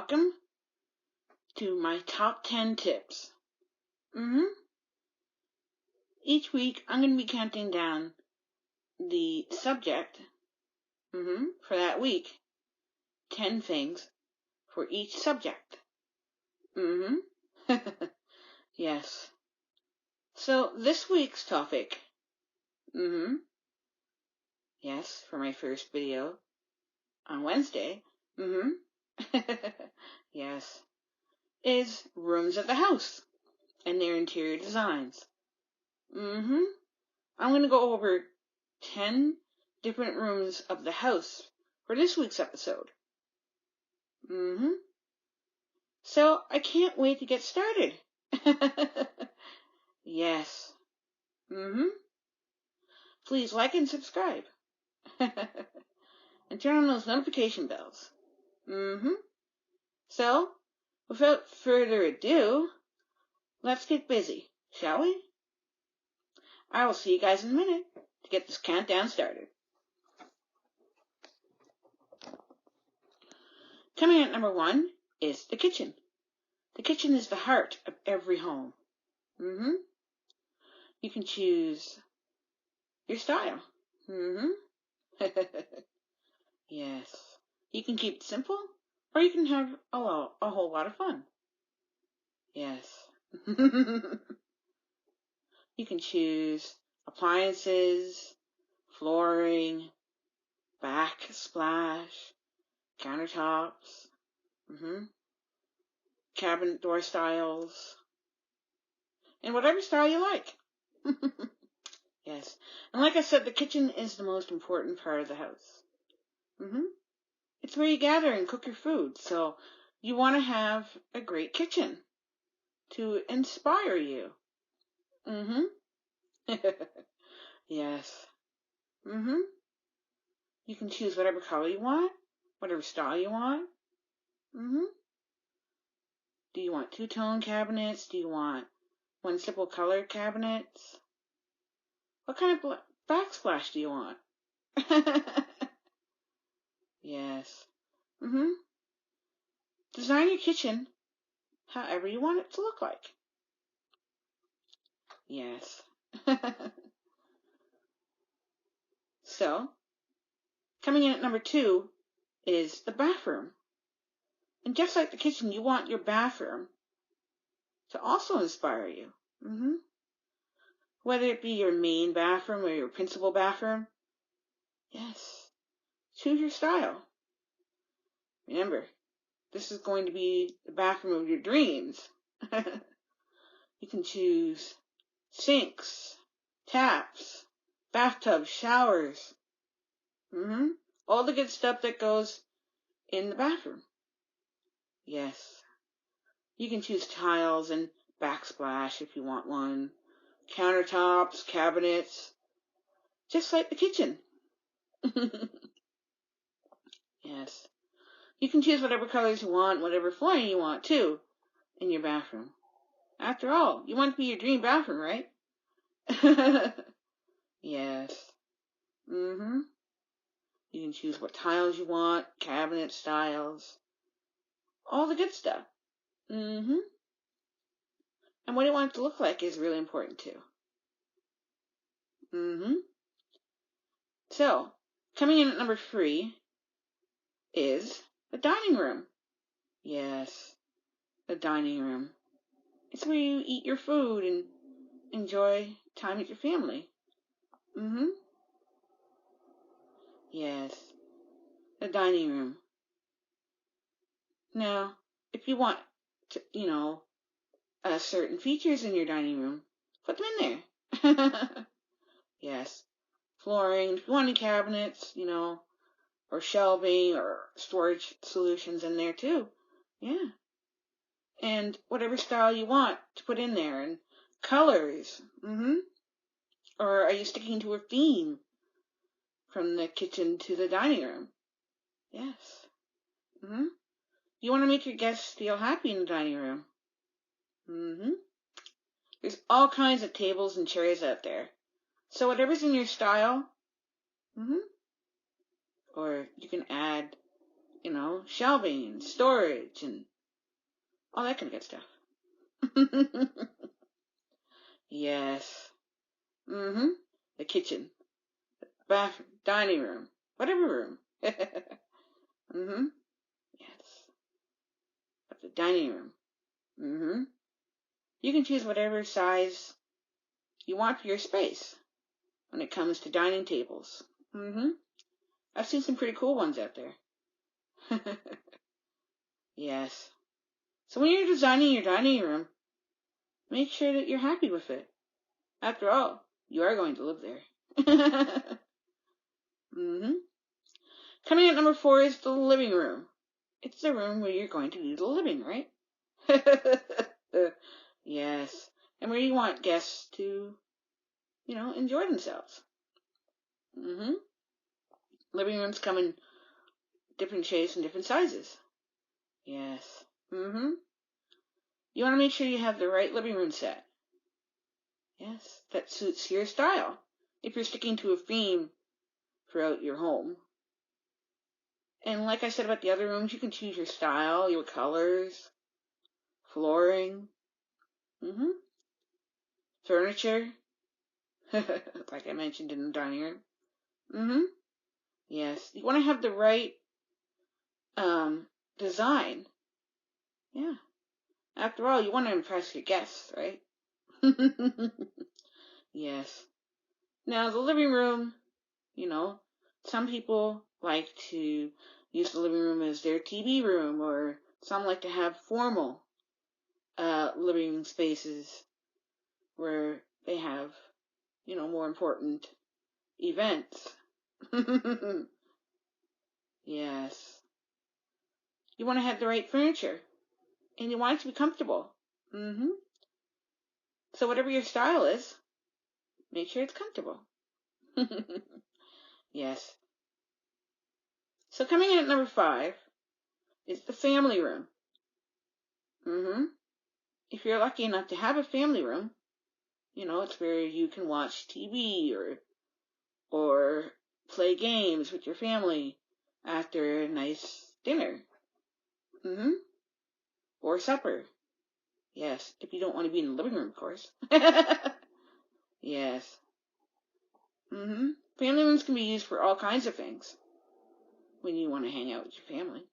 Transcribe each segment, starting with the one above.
welcome to my top 10 tips. Each week I'm going to be counting down the subject for that week. 10 things for each subject. Yes. So this week's topic, yes, for my first video on Wednesday, yes, is rooms of the house and their interior designs. I'm going to go over 10 different rooms of the house for this week's episode. So I can't wait to get started. Yes. Please like and subscribe. And turn on those notification bells. So, without further ado, let's get busy, shall we? I will see you guys in a minute to get this countdown started. Coming in at number 1 is the kitchen. The kitchen is the heart of every home. You can choose your style. Yes. You can keep it simple, or you can have a whole lot of fun. Yes. You can choose appliances, flooring, backsplash, countertops, cabinet door styles, and whatever style you like. Yes. And like I said, the kitchen is the most important part of the house. It's where you gather and cook your food, so you want to have a great kitchen to inspire you. Yes. You can choose whatever color you want, whatever style you want. Do you want two-tone cabinets? Do you want one simple color cabinets? What kind of backsplash do you want? Yes. Design your kitchen however you want it to look like. Yes. So, coming in at number 2 is the bathroom. And just like the kitchen, you want your bathroom to also inspire you. Whether it be your main bathroom or your principal bathroom. Yes. Choose your style. Remember, this is going to be the bathroom of your dreams. You can choose sinks, taps, bathtubs, showers. All the good stuff that goes in the bathroom. Yes. You can choose tiles and backsplash if you want one. Countertops, cabinets. Just like the kitchen. Yes. You can choose whatever colors you want, whatever flooring you want, too, in your bathroom. After all, you want it to be your dream bathroom, right? Yes. You can choose what tiles you want, cabinet styles, all the good stuff. And what you want it to look like is really important, too. So, coming in at number 3 is the dining room. Yes, the dining room. It's where you eat your food and enjoy time with your family. Yes, the dining room. Now, if you want to, certain features in your dining room, put them in there. Yes, flooring, if you want any cabinets, or shelving or storage solutions in there too. Yeah. And whatever style you want to put in there, and colors. Or are you sticking to a theme from the kitchen to the dining room? Yes. You want to make your guests feel happy in the dining room. There's all kinds of tables and chairs out there. So whatever's in your style, or you can add shelving and storage and all that kind of good stuff. Yes. The kitchen, bathroom, dining room, whatever room. Yes. But the dining room. You can choose whatever size you want for your space when it comes to dining tables. I've seen some pretty cool ones out there. Yes. So when you're designing your dining room, make sure that you're happy with it. After all, you are going to live there. Coming at number 4 is the living room. It's the room where you're going to do the living, right? Yes. And where you want guests to, enjoy themselves. Living rooms come in different shapes and different sizes. Yes. You want to make sure you have the right living room set. Yes, that suits your style. If you're sticking to a theme throughout your home. And like I said about the other rooms, you can choose your style, your colors, flooring, furniture, like I mentioned in the dining room. Yes, you want to have the right design. Yeah. After all, you want to impress your guests, right? Yes. Now, the living room, some people like to use the living room as their TV room, or some like to have formal living spaces where they have, more important events. Yes. You want to have the right furniture, and you want it to be comfortable. So whatever your style is, make sure it's comfortable. Yes. So coming in at number 5 is the family room. If you're lucky enough to have a family room, it's where you can watch TV or play games with your family after a nice dinner. Or supper. Yes, if you don't want to be in the living room, of course. Yes. Family rooms can be used for all kinds of things when you want to hang out with your family.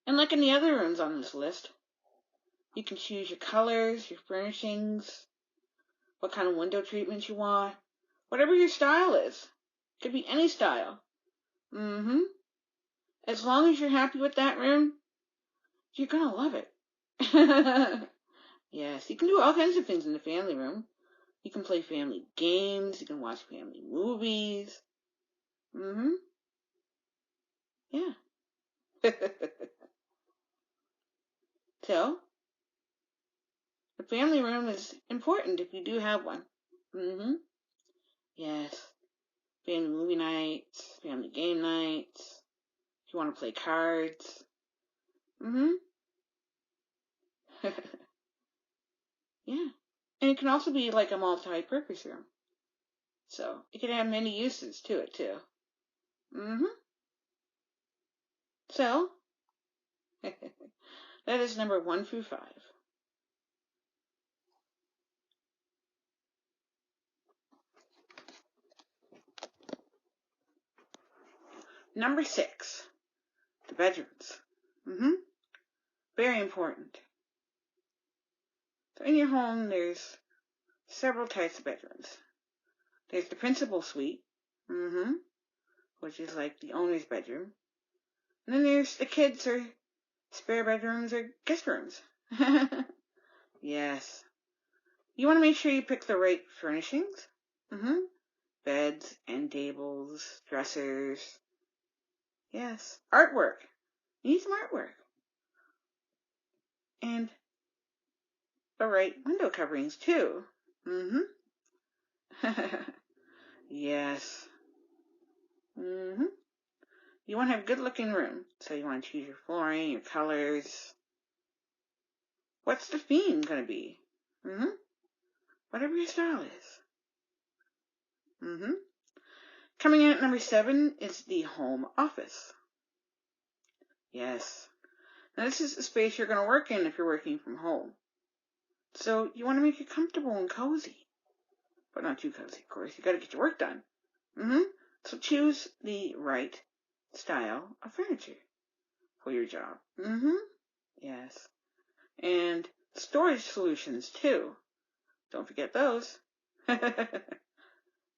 And like in the other rooms on this list, you can choose your colors, your furnishings, what kind of window treatments you want, whatever your style is. It could be any style. As long as you're happy with that room, you're gonna love it. Yes, you can do all kinds of things in the family room. You can play family games, you can watch family movies. Yeah. So, the family room is important if you do have one. Yes. Family movie nights, family game nights, if you want to play cards. Yeah. And it can also be like a multi-purpose room. So, it can have many uses to it, too. So, that is number 1 through 5. Number 6, the bedrooms. Very important. So in your home, there's several types of bedrooms. There's the principal suite, which is like the owner's bedroom. And then there's the kids' or spare bedrooms or guest rooms. Yes. You want to make sure you pick the right furnishings. Beds, end tables, dressers. Yes. Artwork. You need some artwork. And the right window coverings, too. Yes. You want to have a good looking room. So you want to choose your flooring, your colors. What's the theme going to be? Whatever your style is. Coming in at number 7 is the home office. Yes. Now this is the space you're going to work in if you're working from home. So you want to make it comfortable and cozy. But not too cozy, of course. You got to get your work done. So choose the right style of furniture for your job. Yes. And storage solutions too. Don't forget those.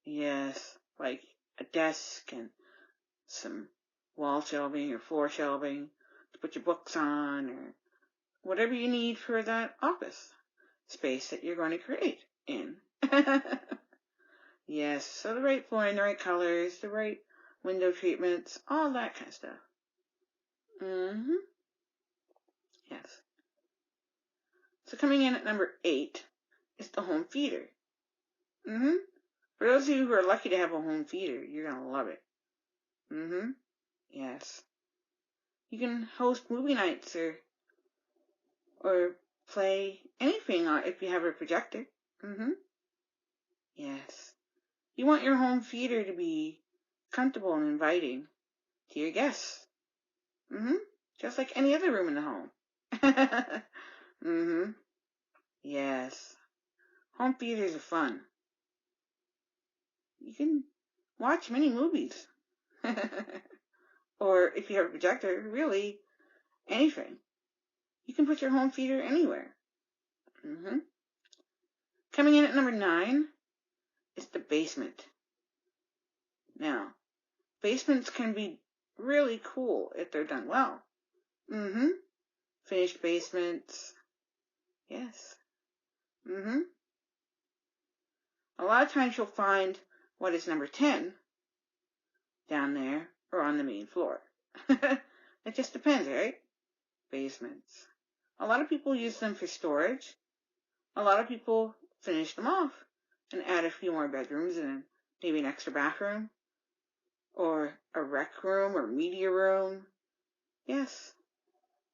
Yes. Like a desk and some wall shelving or floor shelving to put your books on, or whatever you need for that office space that you're going to create in. Yes, so the right flooring, the right colors, the right window treatments, all that kind of stuff. Yes. So coming in at number 8 is the home theater. For those of you who are lucky to have a home theater, you're going to love it. Yes. You can host movie nights or play anything if you have a projector. Yes. You want your home theater to be comfortable and inviting to your guests. Just like any other room in the home. Yes. Home theaters are fun. You can watch many movies. Or if you have a projector, really anything. You can put your home theater anywhere. Coming in at number 9 is the basement. Now, basements can be really cool if they're done well. Finished basements. Yes. A lot of times you'll find what is number 10 down there or on the main floor. It just depends, right? Basements. A lot of people use them for storage. A lot of people finish them off and add a few more bedrooms and maybe an extra bathroom or a rec room or media room. Yes.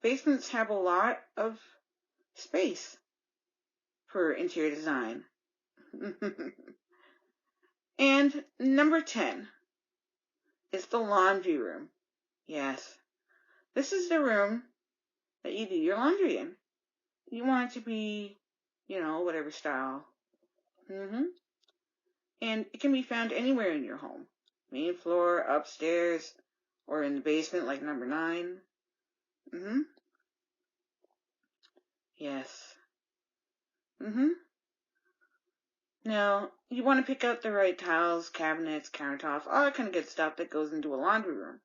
Basements have a lot of space for interior design. And number 10 is the laundry room. Yes. This is the room that you do your laundry in. You want it to be, whatever style. And it can be found anywhere in your home. Main floor, upstairs, or in the basement like number 9. Yes. Now, you want to pick out the right tiles, cabinets, countertops, all that kind of good stuff that goes into a laundry room.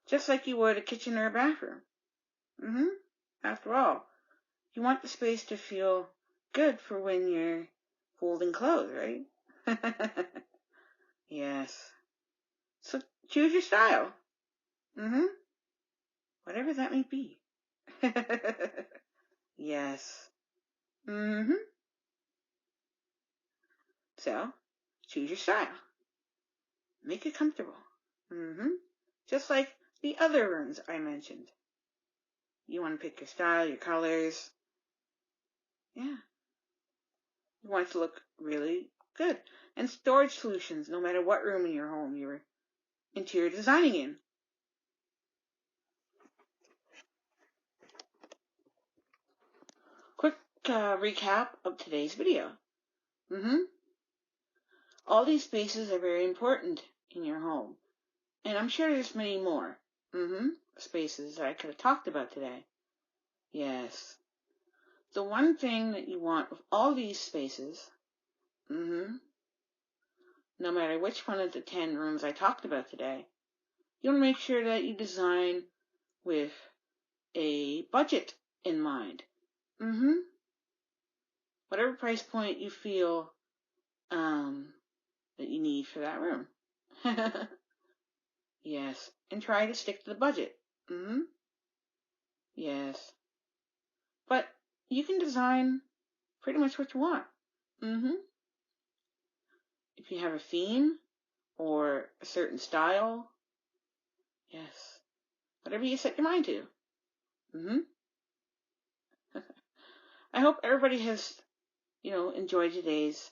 Just like you would a kitchen or a bathroom. After all, you want the space to feel good for when you're folding clothes, right? Yes. So choose your style. Whatever that may be. Yes. So, choose your style. Make it comfortable. Just like the other rooms I mentioned. You want to pick your style, your colors. Yeah. You want it to look really good. And storage solutions, no matter what room in your home you're interior designing in. Quick recap of today's video. All these spaces are very important in your home. And I'm sure there's many more spaces that I could have talked about today. Yes. The one thing that you want with all these spaces, no matter which one of the 10 rooms I talked about today, you want to make sure that you design with a budget in mind. Whatever price point you feel that you need for that room. Yes. And try to stick to the budget. Yes. But you can design pretty much what you want. If you have a theme or a certain style, yes. Whatever you set your mind to. I hope everybody has, enjoyed today's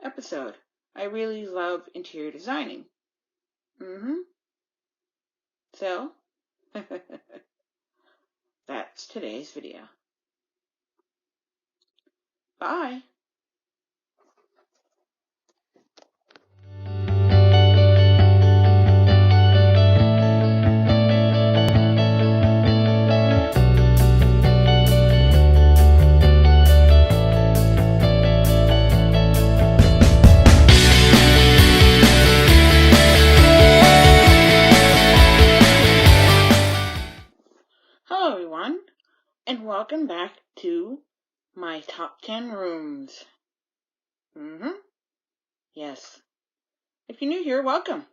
episode. I really love interior designing. So, that's today's video. Bye. Hello everyone, and welcome back to my top 10 rooms. Yes. If you're new here, welcome.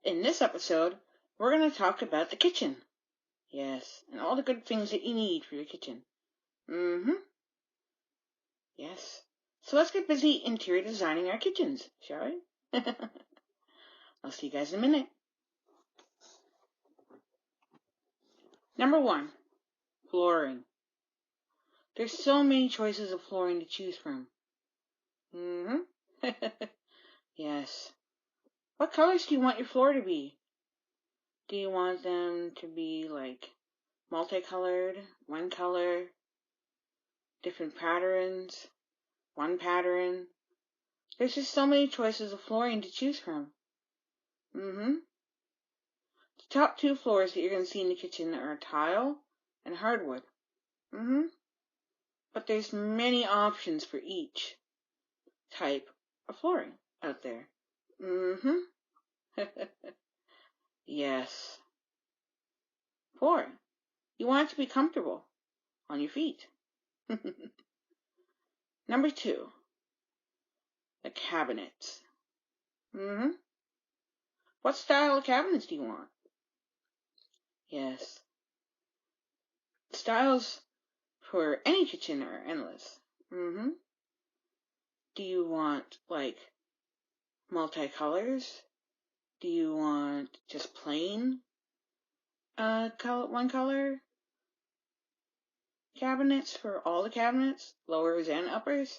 In this episode, we're going to talk about the kitchen. Yes, and all the good things that you need for your kitchen. Yes. So let's get busy interior designing our kitchens, shall we? I'll see you guys in a minute. Number 1, flooring. There's so many choices of flooring to choose from. Yes. What colors do you want your floor to be? Do you want them to be like multicolored, one color, different patterns, one pattern? There's just so many choices of flooring to choose from. The top 2 floors that you're going to see in the kitchen are tile and hardwood. But there's many options for each type of flooring out there. Yes. Flooring. You want it to be comfortable on your feet. Number 2, the cabinets. What style of cabinets do you want? Yes. Styles for any kitchen are endless. Do you want like multicolors? Do you want just plain one color cabinets for all the cabinets, lowers and uppers?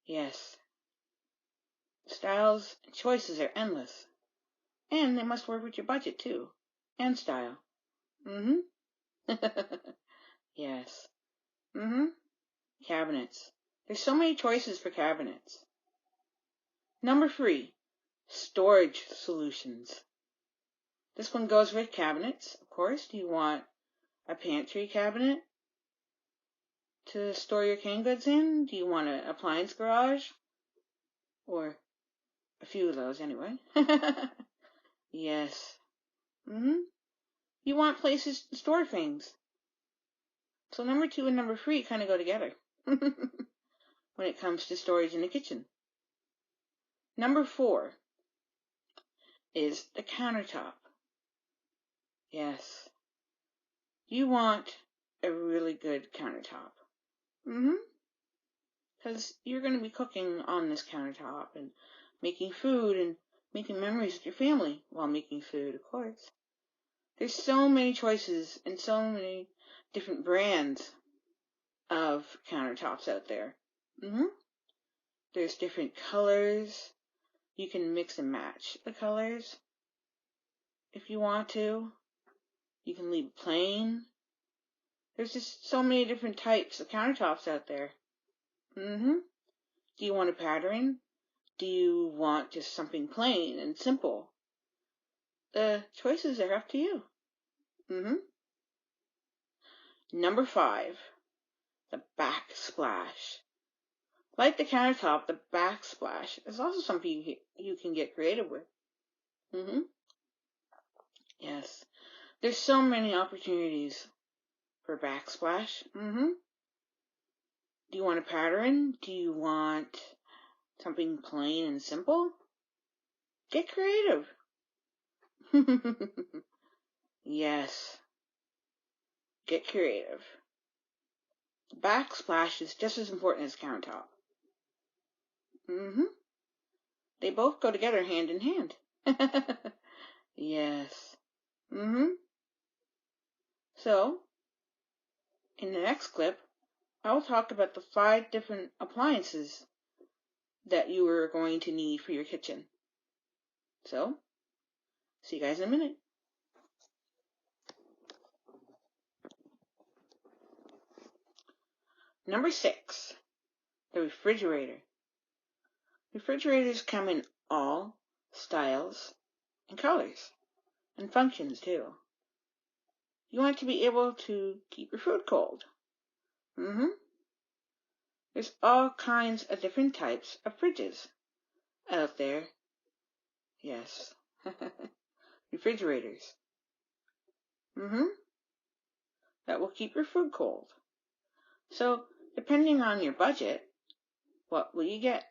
Yes. Styles and choices are endless. And they must work with your budget too. And style. Yes. Cabinets. There's so many choices for cabinets. Number 3, storage solutions. This one goes with cabinets, of course. Do you want a pantry cabinet to store your canned goods in? Do you want an appliance garage? Or a few of those anyway. Yes. You want places to store things. So number 2 and number 3 kind of go together when it comes to storage in the kitchen. Number 4 is the countertop. Yes. You want a really good countertop. Because you're going to be cooking on this countertop and making food and making memories with your family while making food, of course. There's so many choices and so many different brands of countertops out there. There's different colors. You can mix and match the colors if you want to. You can leave it plain. There's just so many different types of countertops out there. Do you want a pattern? Do you want just something plain and simple? The choices are up to you. Number 5, the backsplash. Like the countertop, the backsplash is also something you can get creative with. Yes. There's so many opportunities for backsplash. Do you want a pattern? Do you want something plain and simple? Get creative. Yes. Get creative. Backsplash is just as important as countertop. They both go together hand in hand. Yes. So, in the next clip, I will talk about the 5 different appliances that you are going to need for your kitchen. So, see you guys in a minute. Number 6, the refrigerator. Refrigerators come in all styles and colors, and functions too. You want to be able to keep your food cold. There's all kinds of different types of fridges out there. Yes. Refrigerators. That will keep your food cold. So, depending on your budget, what will you get?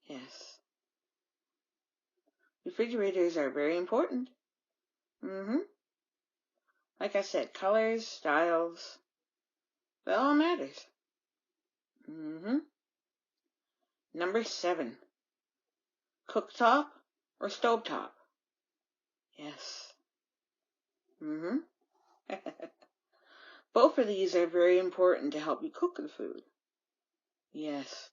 Yes. Refrigerators are very important. Like I said, colors, styles, that all matters. Number 7, cooktop or stovetop? Yes. Both of these are very important to help you cook the food. Yes.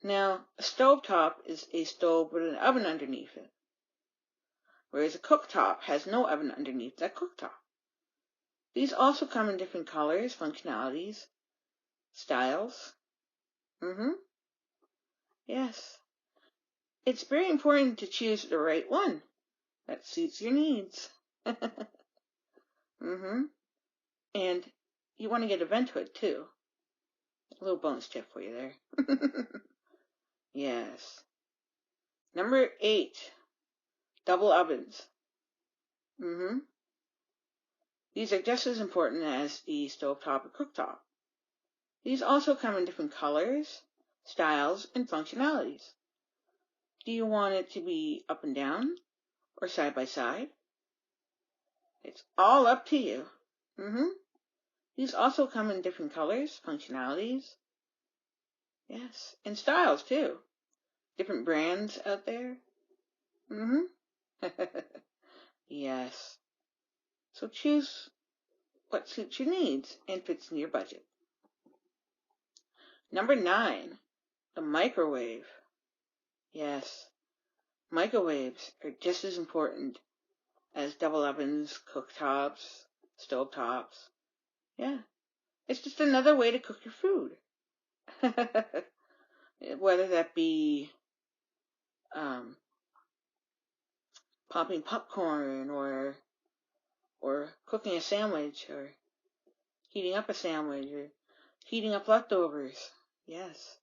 Now, a stovetop is a stove with an oven underneath it, whereas a cooktop has no oven underneath that cooktop. These also come in different colors, functionalities, styles. Yes. It's very important to choose the right one that suits your needs. And you want to get a vent hood too. A little bonus tip for you there. Yes. Number 8, double ovens. These are just as important as the stovetop or cooktop. These also come in different colors, styles, and functionalities. Do you want it to be up and down or side by side? It's all up to you. These also come in different colors, functionalities. Yes, and styles too. Different brands out there. Yes. So choose what suits your needs and fits in your budget. Number 9, the microwave. Yes, microwaves are just as important as double ovens, cooktops, stovetops. Yeah, it's just another way to cook your food. Whether that be popping popcorn or cooking a sandwich or heating up a sandwich or heating up leftovers. Yes.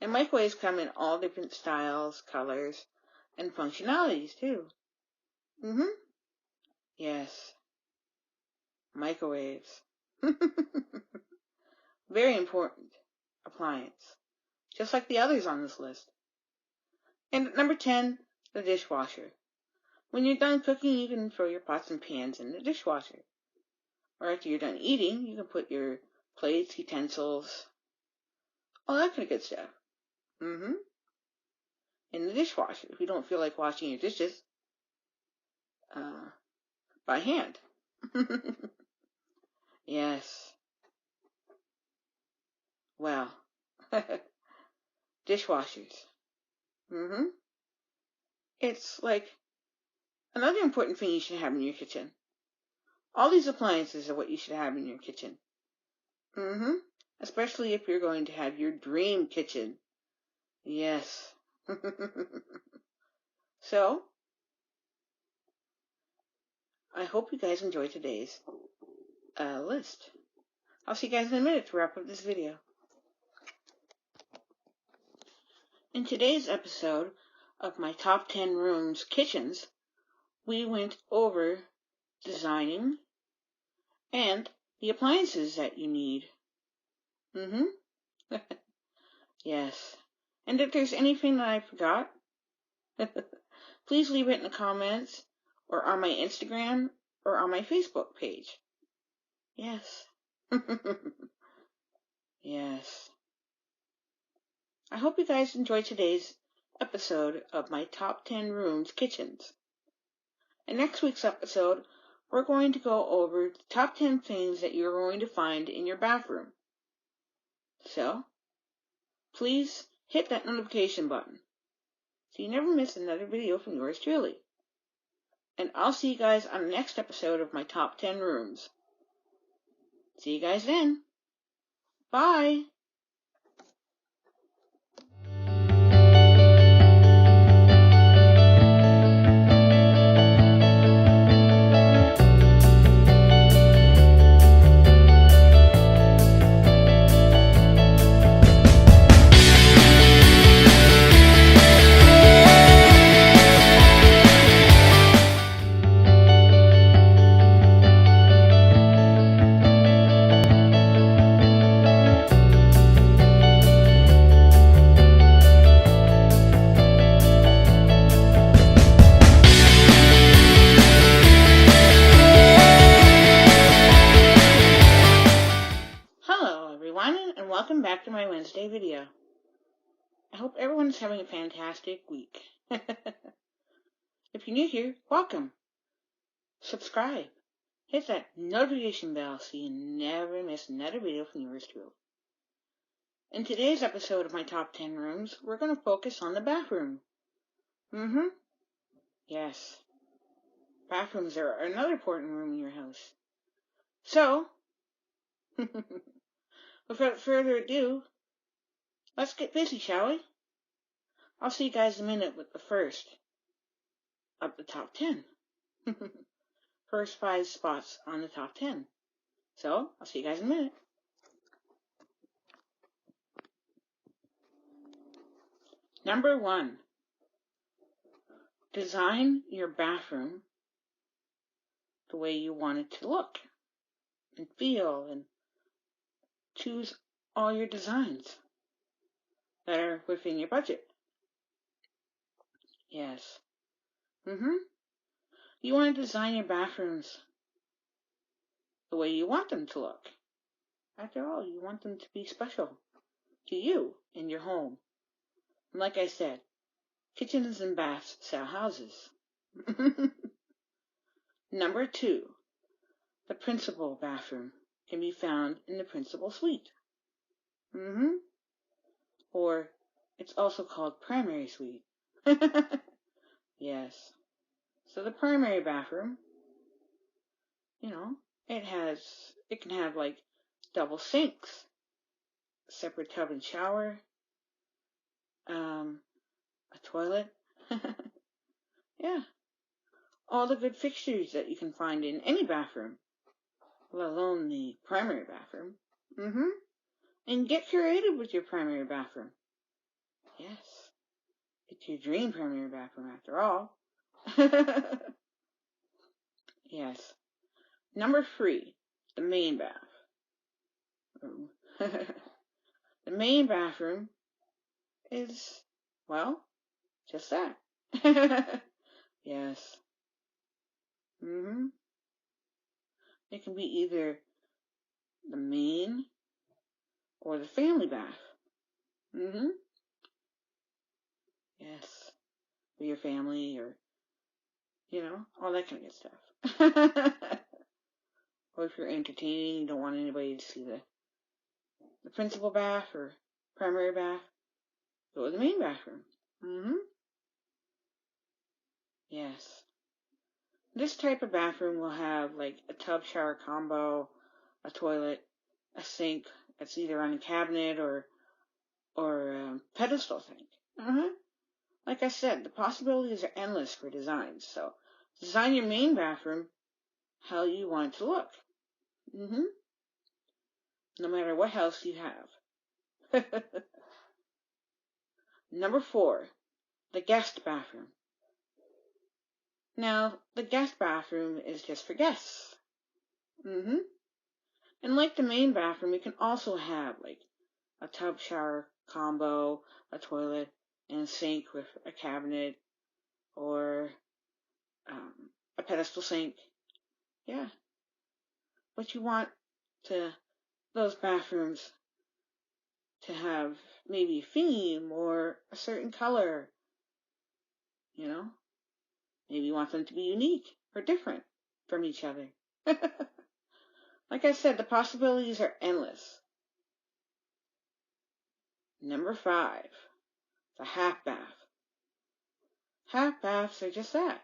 And microwaves come in all different styles, colors, and functionalities too. Yes. Microwaves. Very important appliance. Just like the others on this list. And number 10, the dishwasher. When you're done cooking, you can throw your pots and pans in the dishwasher. Or after you're done eating, you can put your plates, utensils, all that kind of good stuff. In the dishwasher, if you don't feel like washing your dishes by hand. Yes. Well, dishwashers. It's like another important thing you should have in your kitchen. All these appliances are what you should have in your kitchen. Especially if you're going to have your dream kitchen. Yes. So, I hope you guys enjoyed today's list. I'll see you guys in a minute to wrap up this video. In today's episode of my top 10 rooms kitchens, we went over designing and the appliances that you need. Yes. And if there's anything that I forgot, please leave it in the comments or on my Instagram or on my Facebook page. Yes. Yes. I hope you guys enjoyed today's episode of my top 10 rooms kitchens. In next week's episode, we're going to go over the top 10 things that you're going to find in your bathroom. So, please hit that notification button so you never miss another video from yours truly. And I'll see you guys on the next episode of my top 10 rooms. See you guys then. Bye. Hello everyone, and welcome back to my Wednesday video. I hope everyone's having a fantastic week. If you're new here, welcome. Subscribe. Hit that notification bell so you never miss another video from yours truly. In today's episode of my top 10 rooms, we're going to focus on the bathroom. Yes. Bathrooms are another important room in your house. So, without further ado, let's get busy, shall we? I'll see you guys in a minute with the first of the top 10. First 5 spots on the top 10. So, I'll see you guys in a minute. Number 1. Design your bathroom the way you want it to look and feel, and choose all your designs that are within your budget. Yes. You want to design your bathrooms the way you want them to look. After all, you want them to be special to you in your home. And like I said, kitchens and baths sell houses. Number 2. The principal bathroom can be found in the principal suite. Or it's also called primary suite. Yes. So the primary bathroom, it can have like double sinks, separate tub and shower, a toilet. Yeah. All the good fixtures that you can find in any bathroom, let alone the primary bathroom. And get creative with your primary bathroom. Yes. It's your dream primary bathroom after all. Yes. Number 3, the main bathroom. The main bathroom is, well, just that. Yes. It can be either the main or the family bath. Yes. For your family, or, all that kind of good stuff. Or if you're entertaining, you don't want anybody to see the principal bath or primary bath, go to the main bathroom. Yes. This type of bathroom will have like a tub shower combo, a toilet, a sink that's either on a cabinet or a pedestal sink. Like I said, the possibilities are endless for designs. So design your main bathroom how you want it to look. No matter what house you have. Number 4, the guest bathroom. Now, the guest bathroom is just for guests. And like the main bathroom, you can also have like a tub shower combo, a toilet, and a sink with a cabinet, or a pedestal sink. Yeah. But you want those bathrooms to have maybe a theme or a certain color. Maybe you want them to be unique or different from each other. Like I said, the possibilities are endless. Number 5, the half bath. Half baths are just that.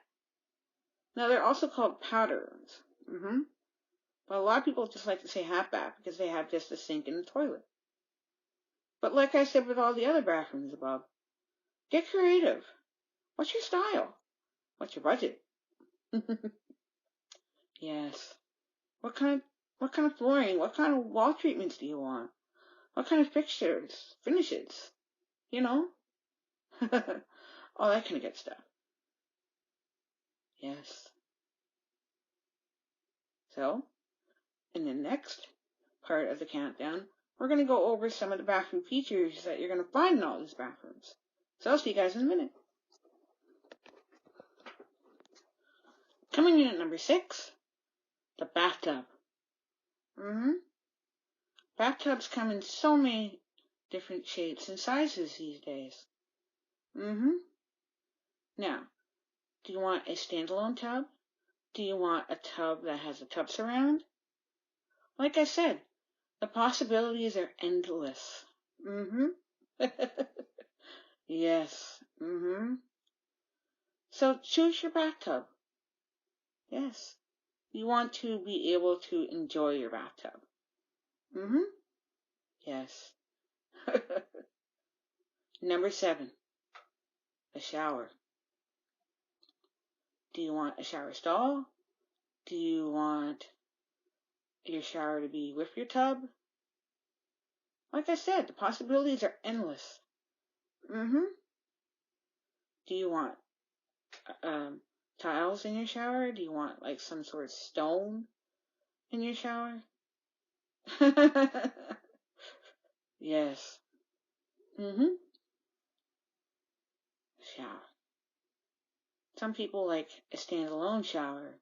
Now, they're also called powder rooms. But a lot of people just like to say half bath because they have just a sink and a toilet. But like I said with all the other bathrooms above, get creative. What's your style? What's your budget? Yes. What kind of flooring? What kind of wall treatments do you want? What kind of fixtures? Finishes? You know? All that kind of good stuff. Yes. So, in the next part of the countdown, we're going to go over some of the bathroom features that you're going to find in all these bathrooms. So I'll see you guys in a minute. Coming in at number 6, the bathtub. Bathtubs come in so many different shapes and sizes these days. Now, do you want a standalone tub? Do you want a tub that has a tub surround? Like I said, the possibilities are endless. Yes. So choose your bathtub. Yes. You want to be able to enjoy your bathtub. Yes. Number 7, the shower. Do you want a shower stall? Do you want your shower to be with your tub? Like I said, the possibilities are endless. Do you want tiles in your shower? Do you want like some sort of stone in your shower? Yes. Shower. Some people like a standalone shower.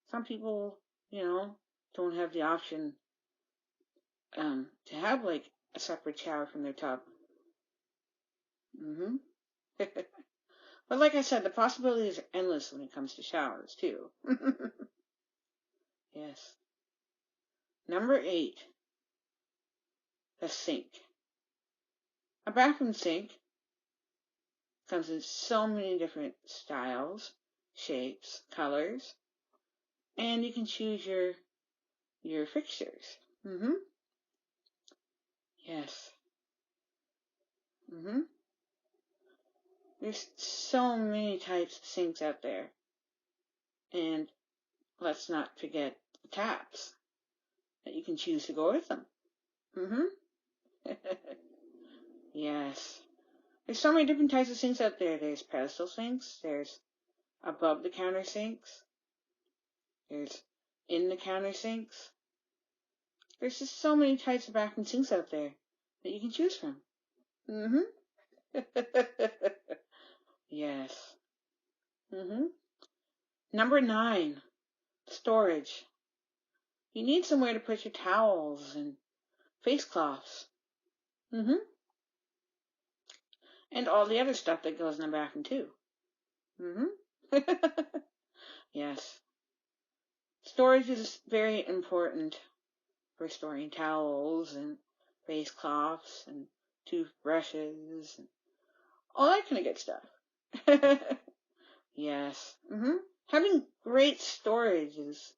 Some people, don't have the option to have like a separate shower from their tub. But like I said, the possibilities are endless when it comes to showers too. Yes. Number 8, the sink. A bathroom sink comes in so many different styles, shapes, colors, and you can choose your fixtures. Yes. There's so many types of sinks out there. And let's not forget the taps that you can choose to go with them. Yes. There's so many different types of sinks out there. There's pedestal sinks. There's above the counter sinks. There's in the counter sinks. There's just so many types of bathroom sinks out there that you can choose from. Yes. Number 9, storage. You need somewhere to put your towels and face cloths. And all the other stuff that goes in the bathroom too. Yes. Storage is very important for storing towels and face cloths and toothbrushes and all that kind of good stuff. Yes. Having great storage is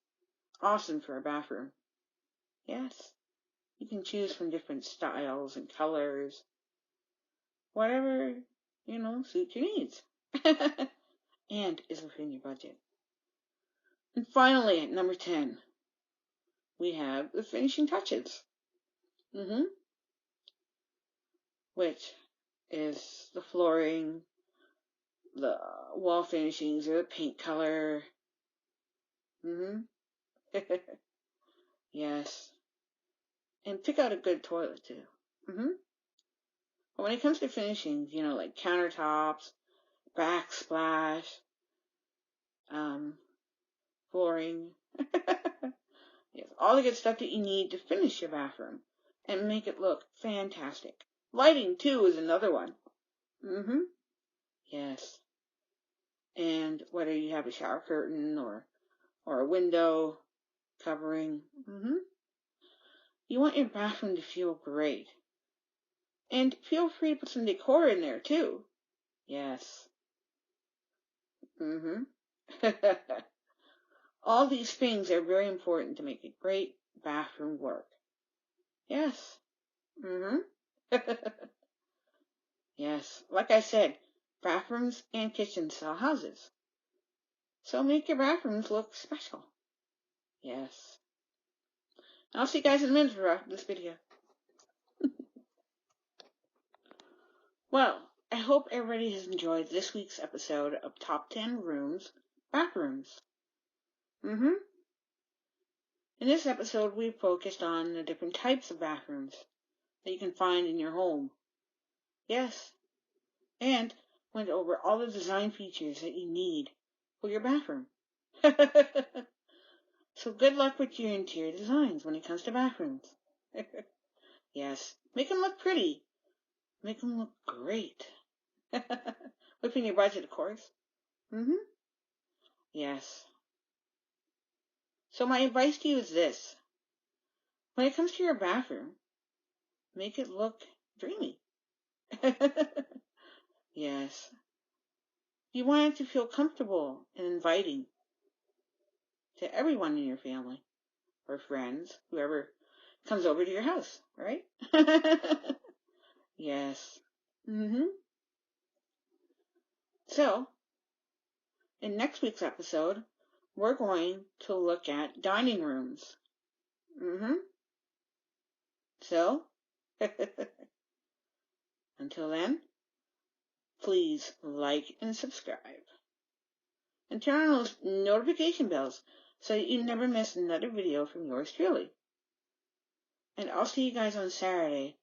awesome for a bathroom. Yes. You can choose from different styles and colors. Whatever, suits your needs. And is within your budget. And finally, at number 10, we have the finishing touches. Which is the flooring, the wall finishings, or the paint color. Yes. And pick out a good toilet too. But when it comes to finishings, like countertops, backsplash, flooring, yes, all the good stuff that you need to finish your bathroom and make it look fantastic. Lighting too is another one. Yes. And whether you have a shower curtain or a window covering, you want your bathroom to feel great. And feel free to put some decor in there too. Yes. All these things are very important to make a great bathroom work. Yes. Yes. Like I said, bathrooms and kitchens sell houses. So make your bathrooms look special. Yes. I'll see you guys in a minute for this video. Well, I hope everybody has enjoyed this week's episode of Top 10 Bathrooms. In this episode, we focused on the different types of bathrooms that you can find in your home. Yes. And went over all the design features that you need for your bathroom. So good luck with your interior designs when it comes to bathrooms. Yes. Make them look pretty. Make them look great. Within your budget, of course. Yes. So my advice to you is this. When it comes to your bathroom, make it look dreamy. Yes. You want it to feel comfortable and inviting to everyone in your family or friends, whoever comes over to your house, right? Yes. So, in next week's episode, we're going to look at dining rooms. So, until then, please like and subscribe. And turn on those notification bells so that you never miss another video from yours truly. And I'll see you guys on Saturday.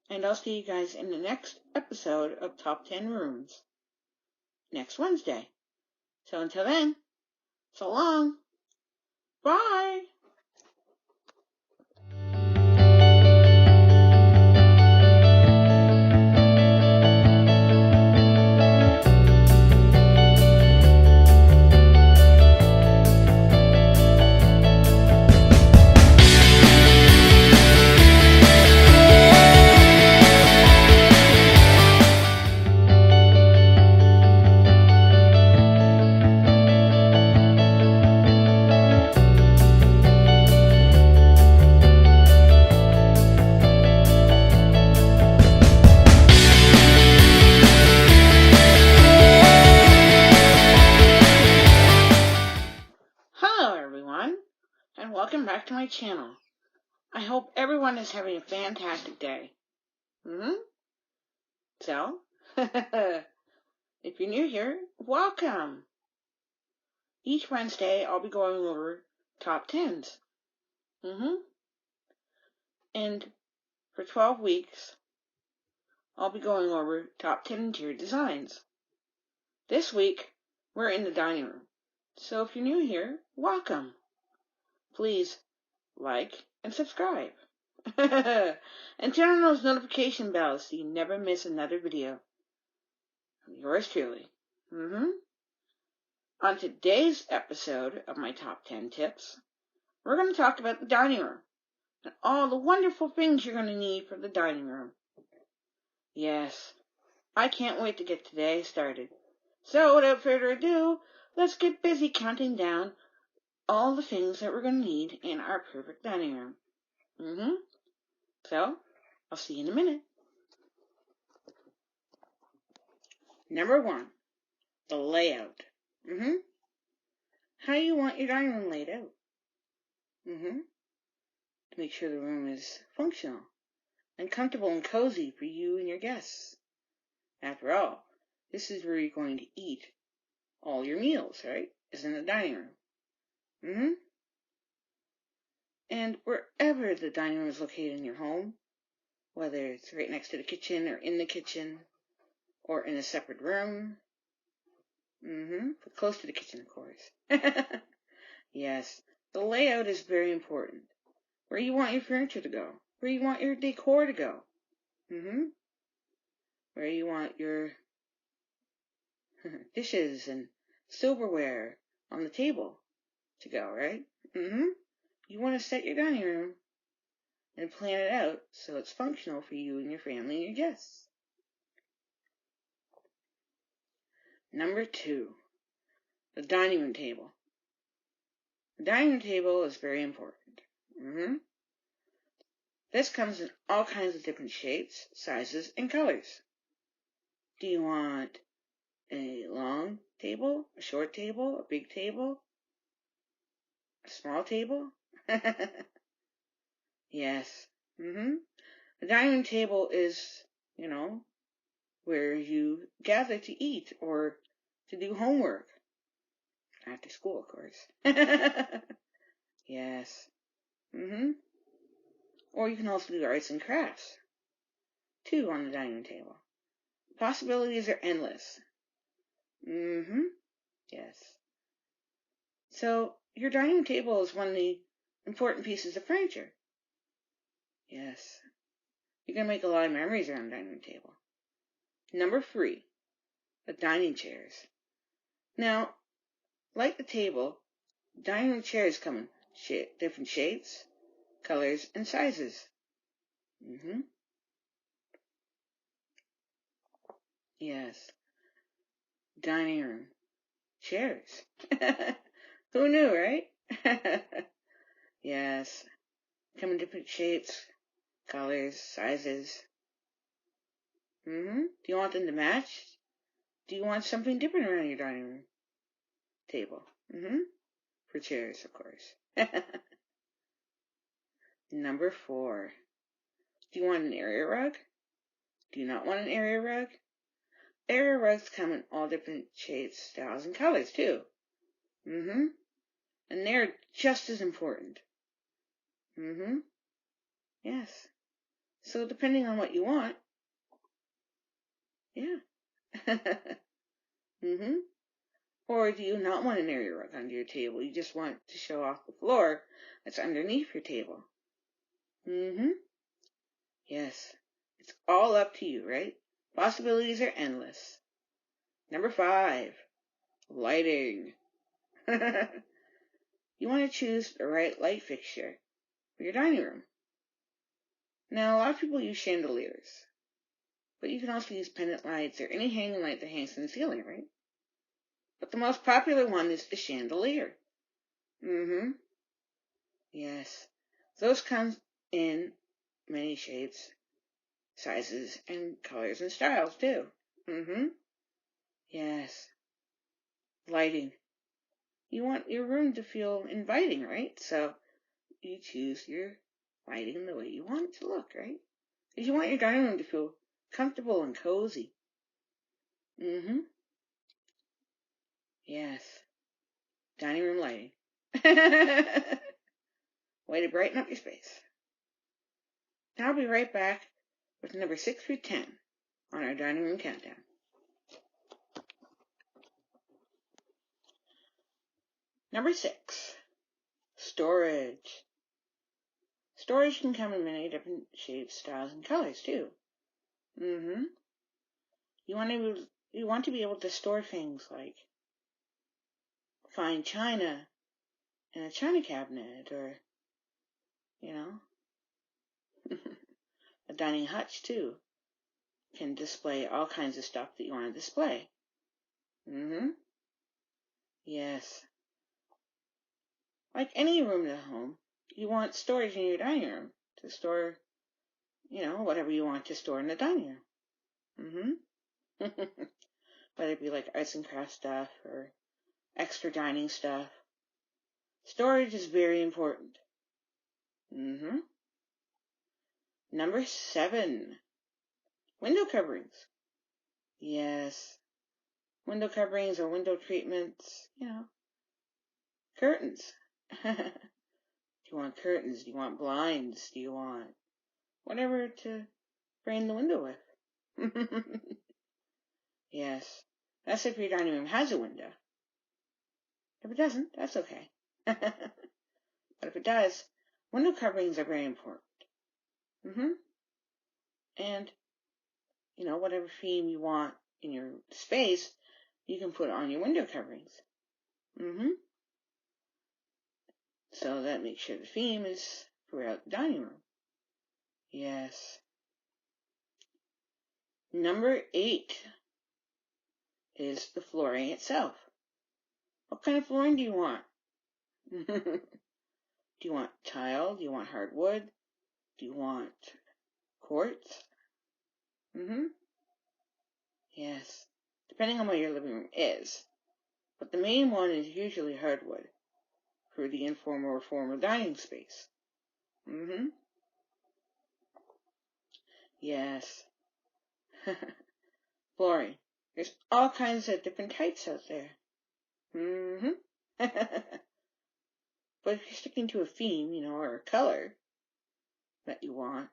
And I'll see you guys in the next episode of Top 10 Rooms next Wednesday. So until then, so long. Bye. And welcome back to my channel. I hope everyone is having a fantastic day. So, if you're new here, welcome. Each Wednesday, I'll be going over top 10s. And for 12 weeks, I'll be going over top 10 interior designs. This week, we're in the dining room. So if you're new here, welcome. Please like and subscribe. And turn on those notification bells so you never miss another video. Yours truly. On today's episode of my top 10 tips, we're going to talk about the dining room and all the wonderful things you're going to need for the dining room. Yes, I can't wait to get today started. So without further ado, let's get busy counting down all the things that we're going to need in our perfect dining room. So, I'll see you in a minute. Number 1, the layout. How you want your dining room laid out. To make sure the room is functional and comfortable and cozy for you and your guests. After all, this is where you're going to eat all your meals, right? Is in the dining room. And wherever the dining room is located in your home, whether it's right next to the kitchen or in the kitchen or in a separate room, but close to the kitchen, of course. Yes, the layout is very important. Where you want your furniture to go, where you want your decor to go, where you want your dishes and silverware on the table to go, right? You want to set your dining room and plan it out so it's functional for you and your family and your guests. Number 2, the dining room table. The dining room table is very important. This comes in all kinds of different shapes, sizes, and colors. Do you want a long table, a short table, a big table, a small table? Yes. The dining room table is, where you gather to eat or to do homework. After school, of course. Yes. Or you can also do arts and crafts, too, on the dining room table. Possibilities are endless. Yes. So, your dining room table is one of the important pieces of furniture. Yes. You're going to make a lot of memories around the dining room table. Number 3, the dining chairs. Now, like the table, dining room chairs come in different shapes, colors, and sizes. Yes. Dining room chairs. Who knew, right? Yes. Come in different shapes, colors, sizes. Do you want them to match? Do you want something different around your dining room table? For chairs, of course. Number 4. Do you want an area rug? Do you not want an area rug? Area rugs come in all different shapes, styles, and colors, too. And they're just as important. Yes. So depending on what you want, yeah. Or do you not want an area rug under your table? You just want to show off the floor that's underneath your table. Yes. It's all up to you, right? Possibilities are endless. Number 5, lighting. You want to choose the right light fixture for your dining room. Now, a lot of people use chandeliers, but you can also use pendant lights or any hanging light that hangs from the ceiling, right? But the most popular one is the chandelier. Yes. Those come in many shapes, sizes, and colors and styles, too. Yes. Lighting. You want your room to feel inviting, right? So you choose your lighting the way you want it to look, right? Because you want your dining room to feel comfortable and cozy. Yes. Dining room lighting. Way to brighten up your space. Now I'll be right back with number 6 through 10 on our dining room countdown. Number 6, storage. Storage can come in many different shapes, styles, and colors, too. You want to be able to store things like fine china in a china cabinet, or, a dining hutch, too. Can display all kinds of stuff that you want to display. Yes. Like any room at home, you want storage in your dining room to store, whatever you want to store in the dining room. Whether it be like arts and crafts stuff or extra dining stuff. Storage is very important. Number 7, window coverings. Yes. Window coverings or window treatments, curtains. Do you want curtains? Do you want blinds? Do you want whatever to frame the window with? Yes. That's if your dining room has a window. If it doesn't, that's okay. But if it does, window coverings are very important. And, whatever theme you want in your space, you can put on your window coverings. So that makes sure the theme is throughout the dining room. Yes. Number 8 is the flooring itself. What kind of flooring do you want? Do you want tile? Do you want hardwood? Do you want quartz? Yes. Depending on what your living room is. But the main one is usually hardwood for the informal or formal dining space. Yes. Flooring. There's all kinds of different types out there. But if you're sticking to a theme, or a color that you want,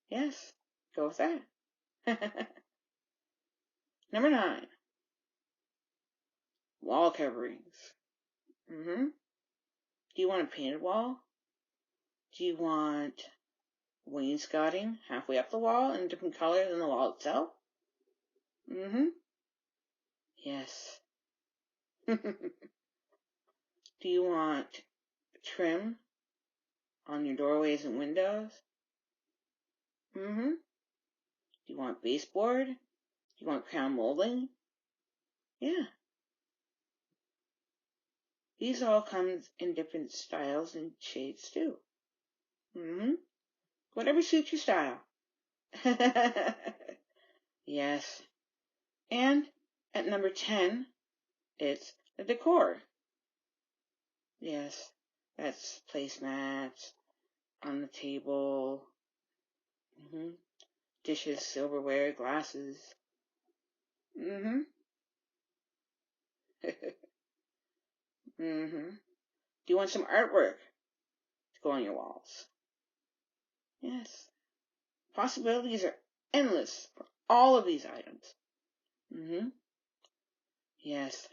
yes, go with that. Number 9, wall coverings. Do you want a painted wall? Do you want wainscoting halfway up the wall in a different color than the wall itself? Yes. Do you want trim on your doorways and windows? Do you want baseboard? Do you want crown molding? Yeah. These all come in different styles and shades too. Whatever suits your style. Yes. And at number 10, it's the decor. Yes. That's placemats on the table. Dishes, silverware, glasses. Do you want some artwork to go on your walls? Yes. Possibilities are endless for all of these items. Yes.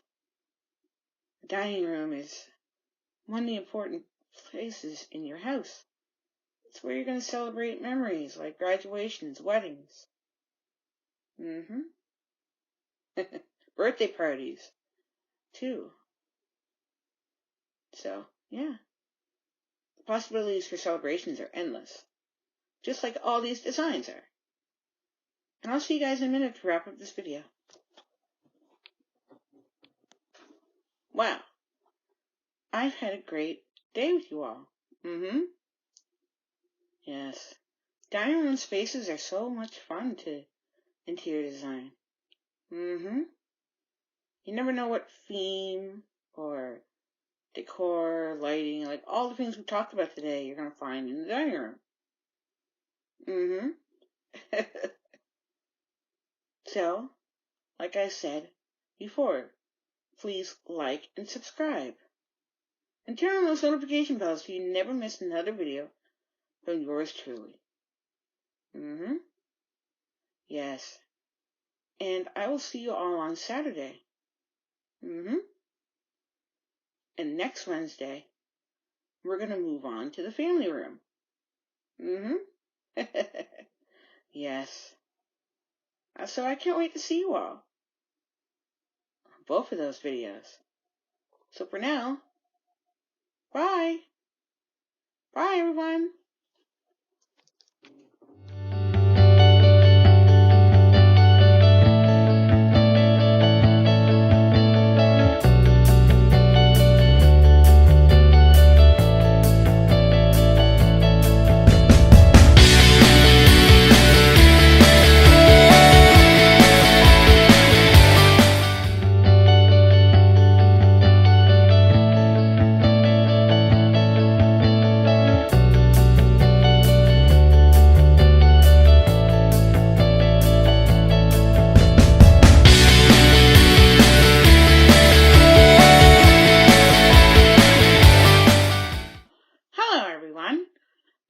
The dining room is one of the important places in your house. It's where you're going to celebrate memories like graduations, weddings. Birthday parties, too. So, yeah. The possibilities for celebrations are endless. Just like all these designs are. And I'll see you guys in a minute to wrap up this video. Wow. I've had a great day with you all. Yes. Dining room spaces are so much fun to interior design. You never know what theme or decor, lighting, like all the things we talked about today, you're going to find in the dining room. So, like I said before, please like and subscribe. And turn on those notification bells so you never miss another video from yours truly. Yes. And I will see you all on Saturday. And next Wednesday, we're going to move on to the family room. Yes. So I can't wait to see you all. Both of those videos. So for now, bye. Bye, everyone.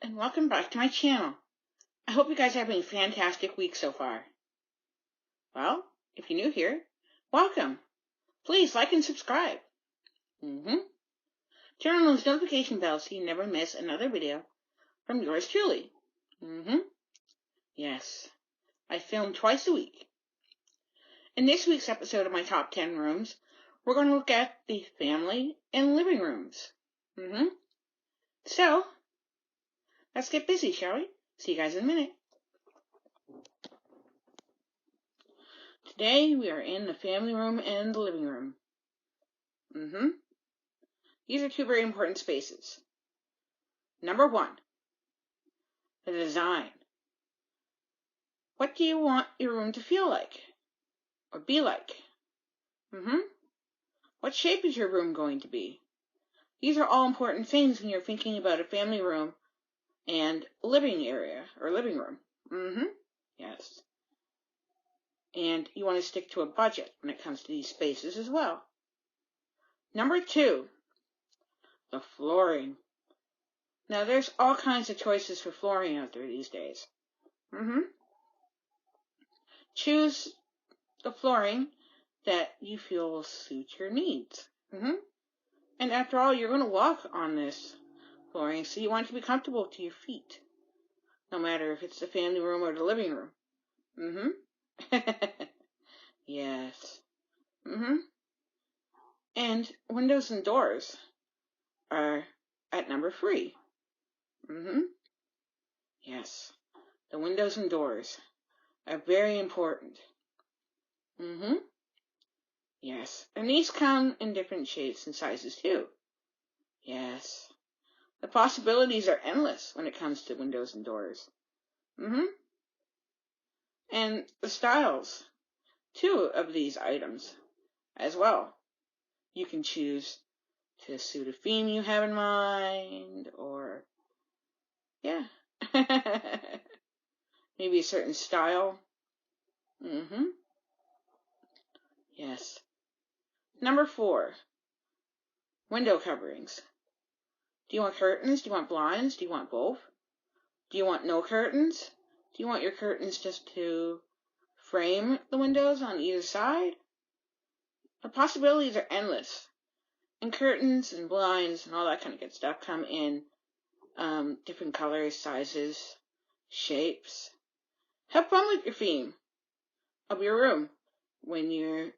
And welcome back to my channel. I hope you guys are having a fantastic week so far. Well, if you're new here, welcome. Please like and subscribe. Turn on those notification bells so you never miss another video from yours truly. Yes, I film twice a week. In this week's episode of my top 10 rooms, we're going to look at the family and living rooms. So, Let's get busy, shall we? See you guys in a minute. Today we are in the family room and the living room. These are two very important spaces. Number one, the design. What do you want your room to feel like or be like? What shape is your room going to be? These are all important things when you're thinking about a family room and living area or living room. Yes. And you want to stick to a budget when it comes to these spaces as well. Number two, the flooring. Now there's all kinds of choices for flooring out there these days. Choose the flooring that you feel will suit your needs. And after all, you're going to walk on this flooring, so you want it to be comfortable to your feet, no matter if it's the family room or the living room. Yes. And windows and doors are at number 3. Yes. The windows and doors are very important. Yes. And these come in different shapes and sizes too. Yes. The possibilities are endless when it comes to windows and doors. And the styles, too, of these items as well. You can choose to suit a theme you have in mind, or, yeah, maybe a certain style. Yes. Number 4, window coverings. Do you want curtains? Do you want blinds? Do you want both? Do you want no curtains? Do you want your curtains just to frame the windows on either side? The possibilities are endless. And curtains and blinds and all that kind of good stuff come in different colors, sizes, shapes. Have fun with your theme of your room when you're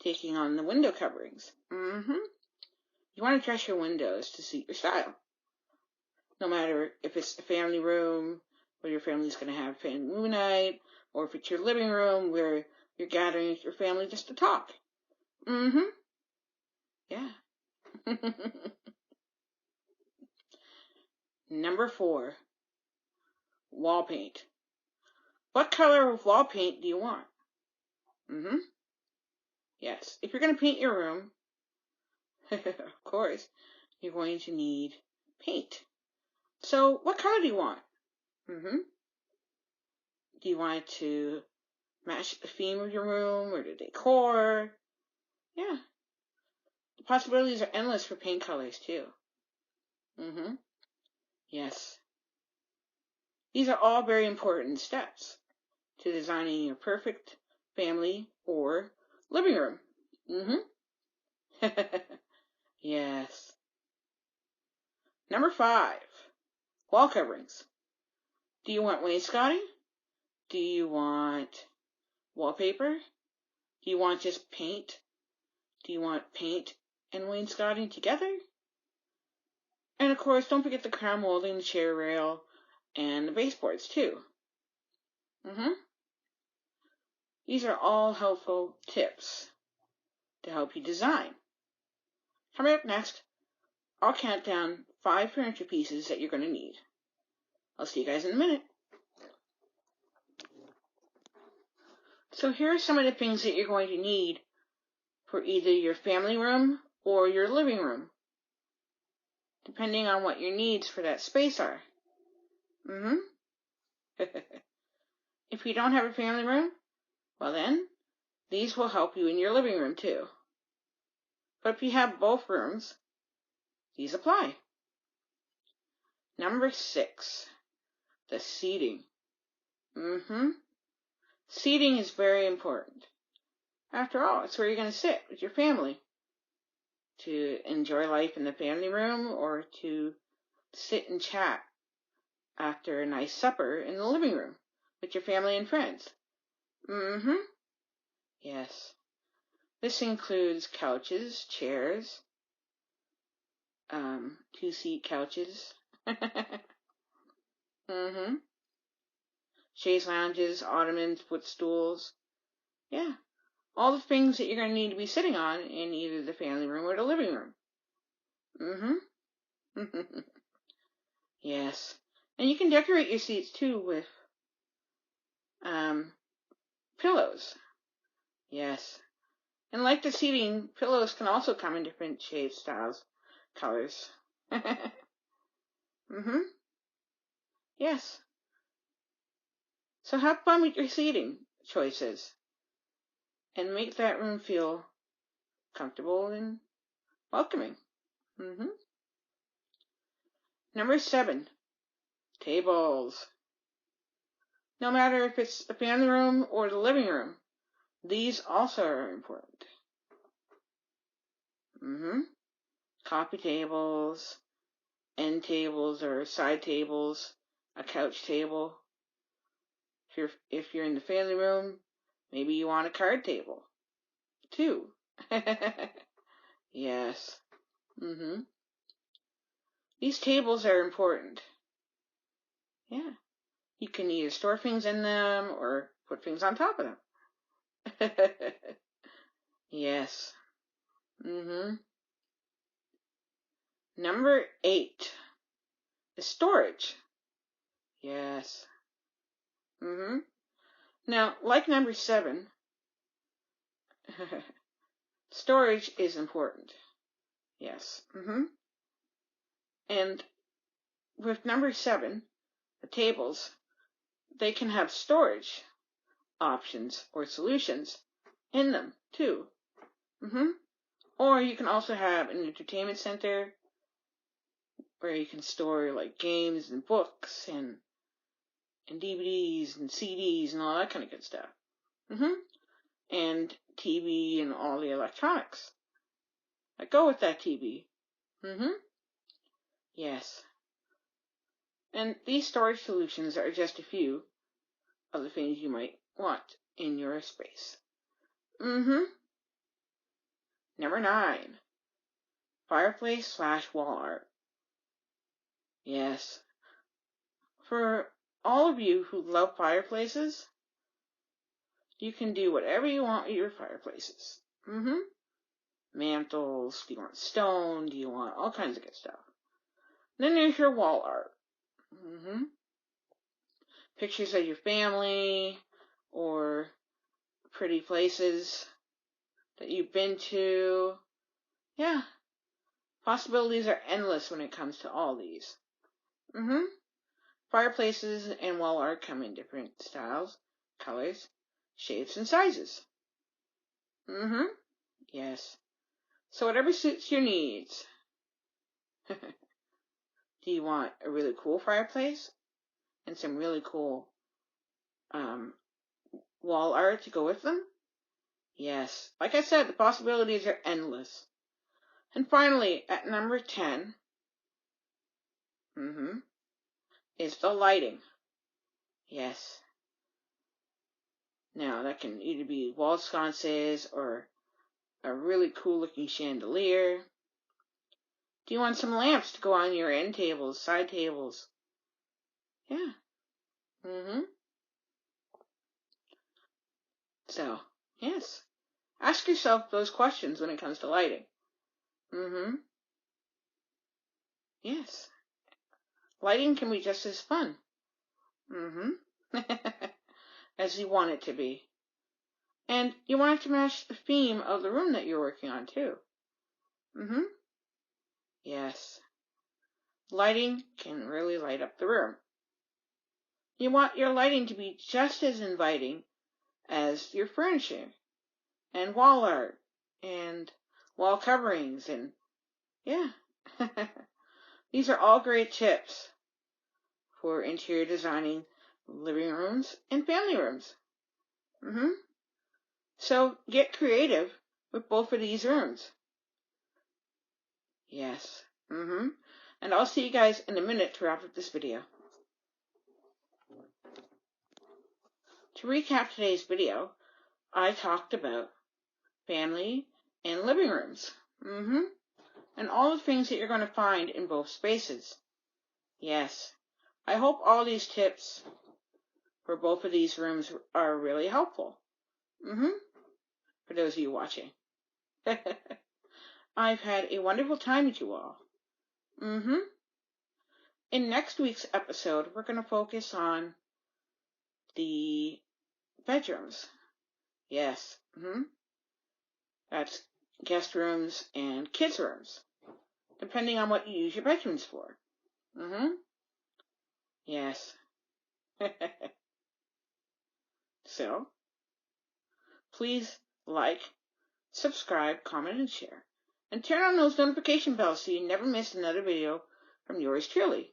taking on the window coverings. You want to dress your windows to suit your style. No matter if it's the family room where your family's going to have family movie night, or if it's your living room where you're gathering with your family just to talk. Yeah. Number 4, wall paint. What color of wall paint do you want? Yes. If you're going to paint your room, of course, you're going to need paint. So what color do you want? Do you want it to match the theme of your room or the decor? Yeah. The possibilities are endless for paint colors too. Yes. These are all very important steps to designing your perfect family or living room. Yes. Number 5, wall coverings. Do you want wainscoting? Do you want wallpaper? Do you want just paint? Do you want paint and wainscoting together? And of course, don't forget the crown molding, the chair rail, and the baseboards too. These are all helpful tips to help you design. Coming up next, I'll count down 5 furniture pieces that you're going to need. I'll see you guys in a minute. So here are some of the things that you're going to need for either your family room or your living room, depending on what your needs for that space are. If you don't have a family room, well then, these will help you in your living room too. But if you have both rooms, these apply. Number 6, the seating. Seating is very important. After all, it's where you're going to sit with your family to enjoy life in the family room or to sit and chat after a nice supper in the living room with your family and friends. Yes. This includes couches, chairs, 2-seat couches, Mm-hmm. Chaise lounges, ottomans, footstools. Yeah. All the things that you're going to need to be sitting on in either the family room or the living room. Mm-hmm. Yes. And you can decorate your seats too with pillows. Yes. And like the seating, pillows can also come in different shapes, styles, colors. Mm-hmm. Yes. So have fun with your seating choices and make that room feel comfortable and welcoming. Mm-hmm. Number 7, tables. No matter if it's the family room or the living room, these also are important. Mm-hmm. Coffee tables, end tables or side tables, a couch table. If you're in the family room, maybe you want a card table too. Yes. Mm-hmm. These tables are important. Yeah. You can either store things in them or put things on top of them. Yes. Mm-hmm. Number 8 is storage. Yes. Mm-hmm. Now, like number 7, storage is important. Yes. Mm-hmm. And with number 7, the tables, they can have storage options or solutions in them too. Mm-hmm. Or you can also have an entertainment center where you can store like games and books and DVDs and CDs and all that kind of good stuff. Mm-hmm. And TV and all the electronics that go with that TV. Mm-hmm. Yes. And these storage solutions are just a few of the things you might want in your space. Mm-hmm. Number 9, fireplace/wall art. Yes. For all of you who love fireplaces, you can do whatever you want with your fireplaces. Mm-hmm. Mantles, do you want stone, do you want all kinds of good stuff. Then there's your wall art. Mm-hmm. Pictures of your family or pretty places that you've been to. Yeah. Possibilities are endless when it comes to all these. Mm-hmm. Fireplaces and wall art come in different styles, colors, shapes, and sizes. Mm-hmm. Yes. So whatever suits your needs. Do you want a really cool fireplace and some really cool wall art to go with them? Yes. Like I said, the possibilities are endless. And finally, at number 10, is the lighting. Yes. Now, that can either be wall sconces or a really cool looking chandelier. Do you want some lamps to go on your end tables, side tables? Yeah. So, yes. Ask yourself those questions when it comes to lighting. Yes. Lighting can be just as fun. As you want it to be. And you want it to match the theme of the room that you're working on, too. Yes. Lighting can really light up the room. You want your lighting to be just as inviting as your furniture and wall art and wall coverings and yeah. These are all great tips for interior designing living rooms and family rooms. So get creative with both of these rooms. Yes. And I'll see you guys in a minute to wrap up this video. To recap today's video, I talked about family and living rooms. And all the things that you're going to find in both spaces. Yes. I hope all these tips for both of these rooms are really helpful. For those of you watching. I've had a wonderful time with you all. In next week's episode, we're going to focus on the bedrooms. Yes. That's guest rooms and kids' rooms, depending on what you use your bedrooms for. Yes. So, please like, subscribe, comment, and share. And turn on those notification bells so you never miss another video from yours truly.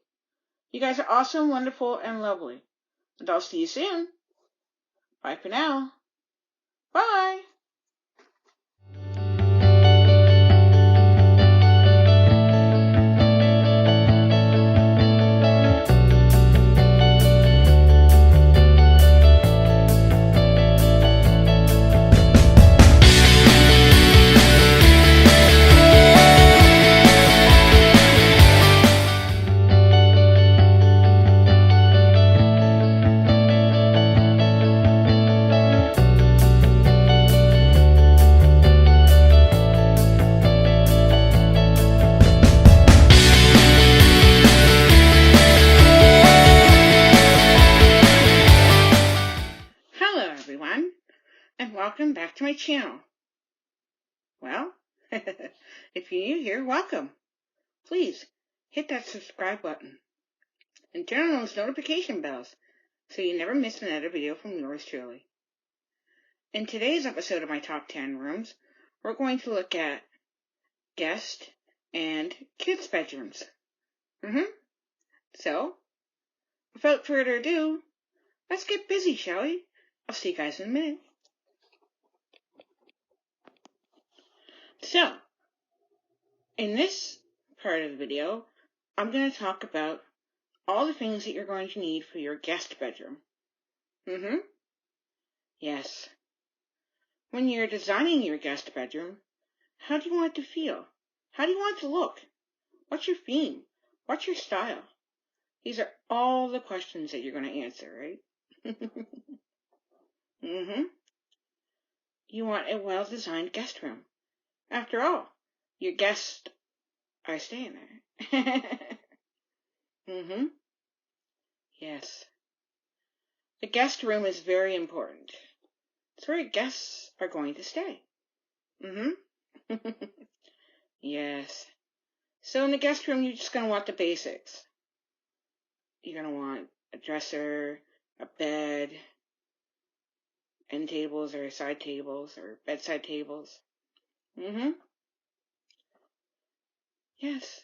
You guys are awesome, wonderful, and lovely. And I'll see you soon. Bye for now. Bye. Hello everyone, and welcome back to my channel. Well, if you're new here, welcome. Please hit that subscribe button and turn on those notification bells so you never miss another video from yours truly. In today's episode of my top 10 rooms, we're going to look at guest and kids' bedrooms. So, without further ado, let's get busy, shall we? I'll see you guys in a minute. So, in this part of the video, I'm going to talk about all the things that you're going to need for your guest bedroom. Yes. When you're designing your guest bedroom, how do you want it to feel? How do you want it to look? What's your theme? What's your style? These are all the questions that you're going to answer, right? You want a well-designed guest room. After all, your guests are staying there. Yes. The guest room is very important. It's where your guests are going to stay. Yes. So in the guest room, you're just going to want the basics. You're going to want a dresser, a bed, end tables or side tables or bedside tables. Yes.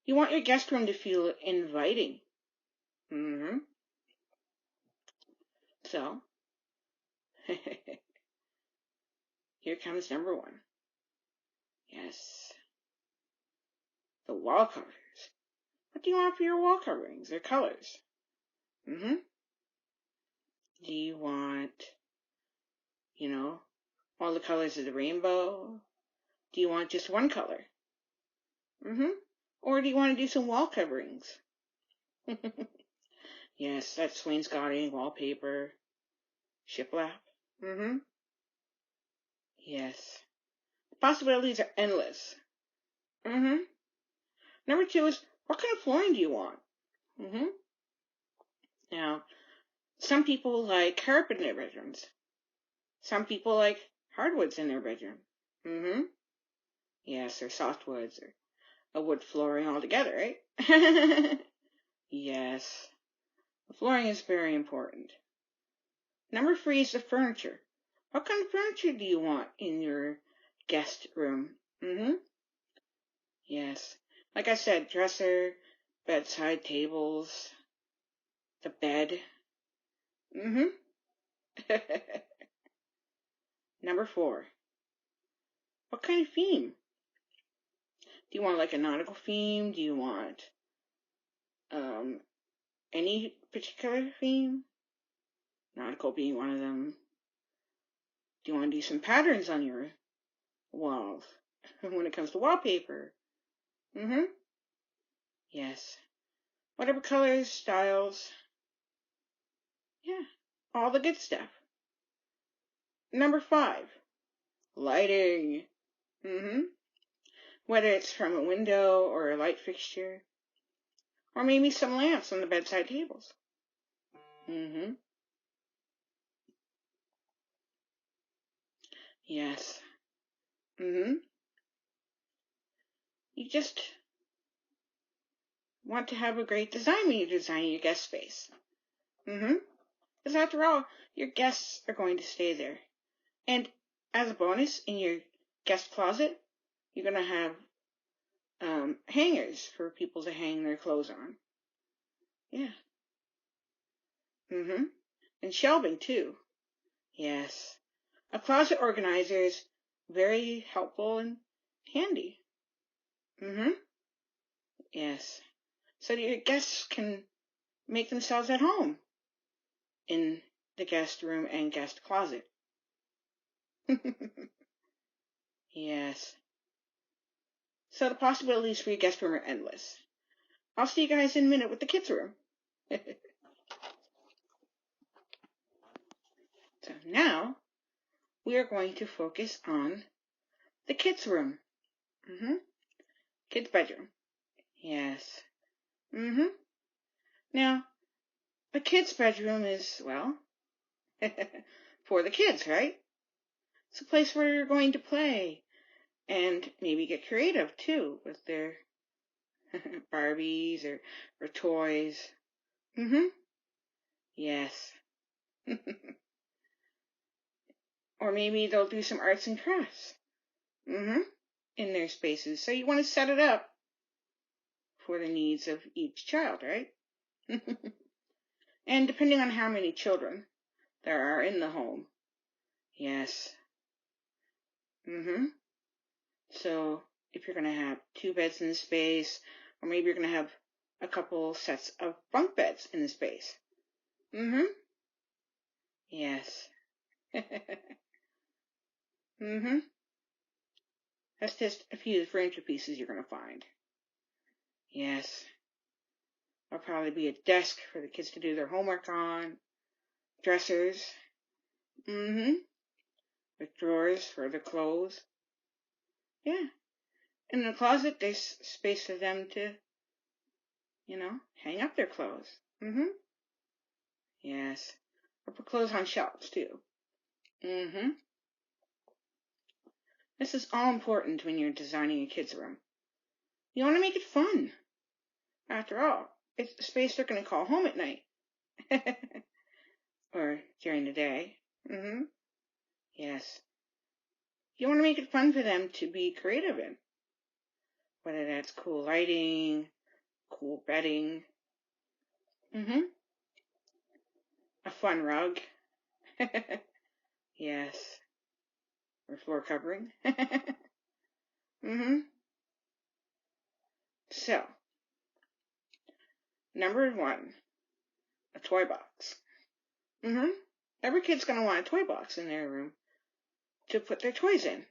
You want your guest room to feel inviting. So, here comes number one. Yes. The wall covers. What do you want for your wall coverings or colors? Do you want, all the colors of the rainbow? Do you want just one color? Or do you want to do some wall coverings? Yes, that's wainscoting, wallpaper, shiplap. Yes. The possibilities are endless. Number two is, what kind of flooring do you want? Now, some people like carpet in their bedrooms. Some people like hardwoods in their bedroom. Yes, or softwoods, or a wood flooring altogether, right? Yes. The flooring is very important. Number three is the furniture. What kind of furniture do you want in your guest room? Yes. Like I said, dresser, bedside tables, the bed. Number four. What kind of theme? Do you want like a nautical theme? Do you want any particular theme? Nautical being one of them. Do you want to do some patterns on your walls when it comes to wallpaper? Yes. whatever colors, styles. Yeah, all the good stuff. Number 5, lighting. Whether it's from a window or a light fixture, or maybe some lamps on the bedside tables. Yes. You just want to have a great design when you're designing your guest space. Because after all, your guests are going to stay there. And as a bonus, in your guest closet, you're going to have hangers for people to hang their clothes on. Yeah. And shelving, too. Yes. A closet organizer is very helpful and handy. Yes. So that your guests can make themselves at home in the guest room and guest closet. Yes. So the possibilities for your guest room are endless. I'll see you guys in a minute with the kids' room. So now we are going to focus on the kids' room. Kids' bedroom. Yes. Now, a kid's bedroom is, well, for the kids, right? It's a place where you're going to play and maybe get creative, too, with their Barbies or toys. Yes. Or maybe they'll do some arts and crafts. In their spaces. So you want to set it up for the needs of each child, right? And depending on how many children there are in the home. Yes. So if you're going to have 2 beds in the space, or maybe you're going to have a couple sets of bunk beds in the space. Yes. That's just a few of the furniture pieces you're going to find. Yes. There'll probably be a desk for the kids to do their homework on. Dressers. With drawers for their clothes. Yeah. In the closet, there's space for them to, hang up their clothes. Yes. Or put clothes on shelves, too. This is all important when you're designing a kid's room. You want to make it fun. After all, it's the space they're going to call home at night. Or during the day. Yes. You want to make it fun for them to be creative in. Whether that's cool lighting, cool bedding. A fun rug. Yes. Or floor covering. So, number 1, a toy box. Every kid's going to want a toy box in their room to put their toys in.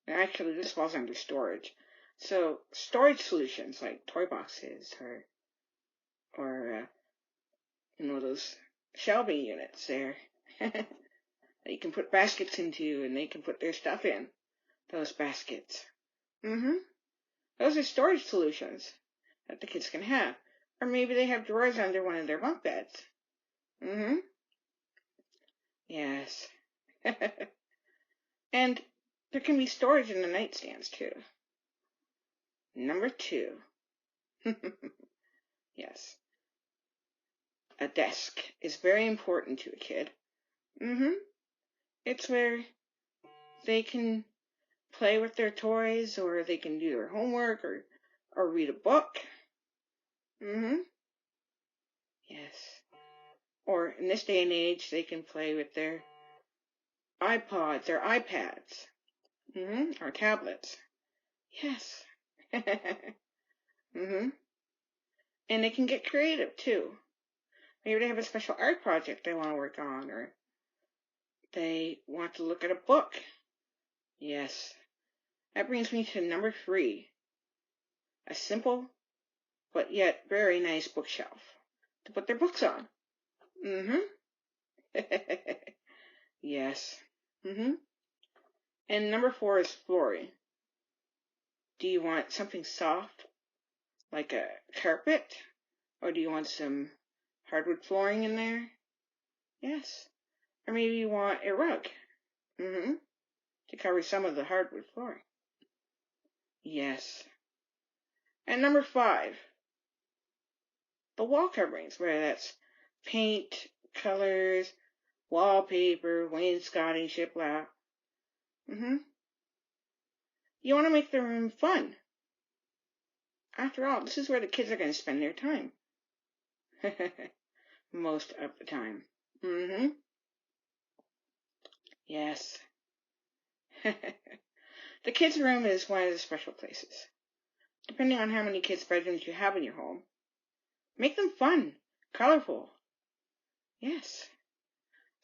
Actually, this falls under storage. So, storage solutions like toy boxes or those shelving units there that you can put baskets into and they can put their stuff in those baskets. Those are storage solutions that the kids can have. Or maybe they have drawers under one of their bunk beds. Yes. And there can be storage in the nightstands, too. Number 2. Yes. A desk is very important to a kid. It's where they can play with their toys, or they can do their homework, or read a book. Yes. Or in this day and age, they can play with their iPods, their iPads, or tablets. Yes. And they can get creative, too. Maybe they have a special art project they want to work on, or they want to look at a book. Yes. That brings me to number 3. A simple but yet very nice bookshelf to put their books on. Yes. And number 4 is flooring. Do you want something soft, like a carpet? Or do you want some hardwood flooring in there? Yes. Or maybe you want a rug. To cover some of the hardwood flooring. Yes. And number 5, the wall coverings, whether that's paint, colors, wallpaper, wainscoting, shiplap. You want to make the room fun. After all, this is where the kids are going to spend their time. Most of the time. Yes. The kids' room is one of the special places. Depending on how many kids' bedrooms you have in your home, make them fun, colorful. Yes.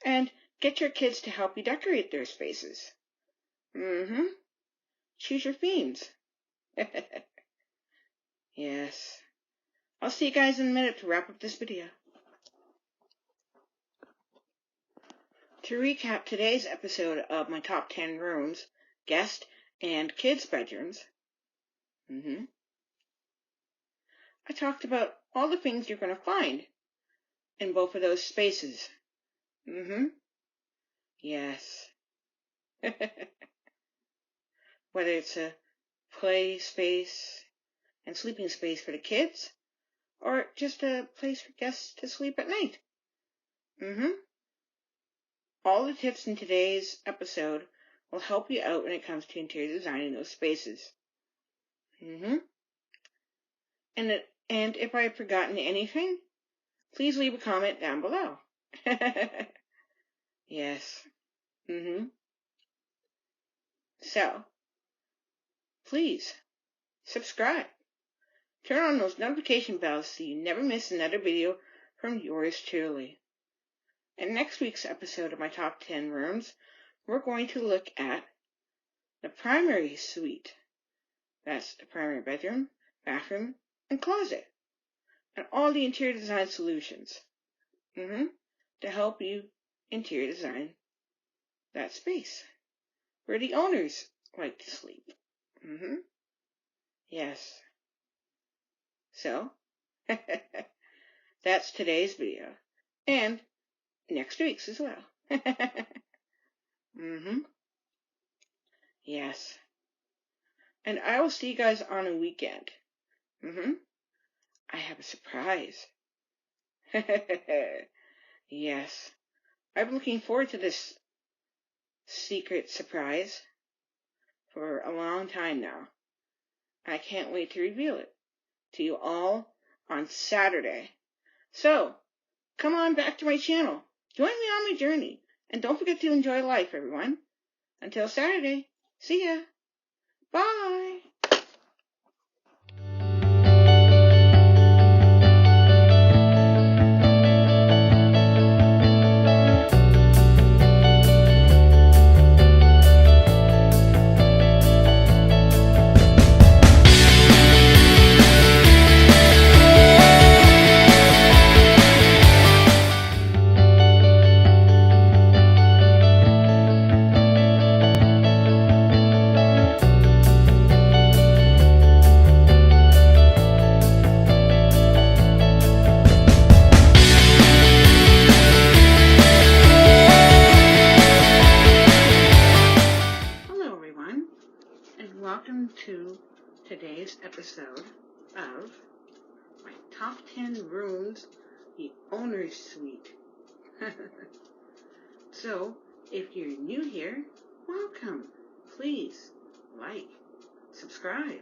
And get your kids to help you decorate their spaces. Choose your themes. Yes. I'll see you guys in a minute to wrap up this video. To recap today's episode of my top 10 rooms, guest and kids' bedrooms, I talked about all the things you're going to find in both of those spaces. Yes. Whether it's a play space and sleeping space for the kids, or just a place for guests to sleep at night. All the tips in today's episode will help you out when it comes to interior design in those spaces. And if I've forgotten anything, please leave a comment down below. Yes. So, please, subscribe. Turn on those notification bells so you never miss another video from yours truly. In next week's episode of my top 10 rooms, we're going to look at the primary suite. That's the primary bedroom, bathroom, and closet. And all the interior design solutions. To help you interior design that space where the owners like to sleep. Yes. So, that's today's video. And next week's as well. Yes. And I will see you guys on a weekend. I have a surprise. Yes. I've been looking forward to this secret surprise for a long time now. I can't wait to reveal it to you all on Saturday. So, come on back to my channel. Join me on my journey. And don't forget to enjoy life, everyone. Until Saturday, see ya. Bye. Welcome to today's episode of my top 10 rooms, the owner's suite. So, if you're new here, welcome. Please like, subscribe,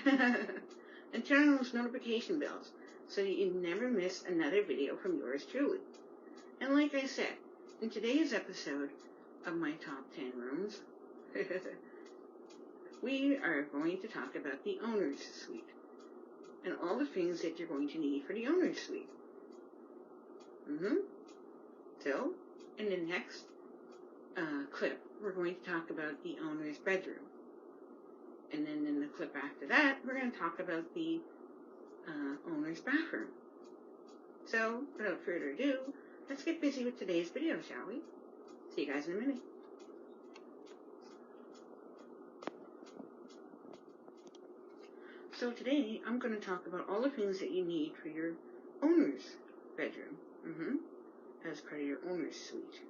and turn on those notification bells so that you never miss another video from yours truly. And like I said, in today's episode of my top 10 rooms, we are going to talk about the owner's suite and all the things that you're going to need for the owner's suite. So, in the next clip, we're going to talk about the owner's bedroom. And then in the clip after that, we're going to talk about the owner's bathroom. So, without further ado, let's get busy with today's video, shall we? See you guys in a minute. So today, I'm going to talk about all the things that you need for your owner's bedroom. As part of your owner's suite.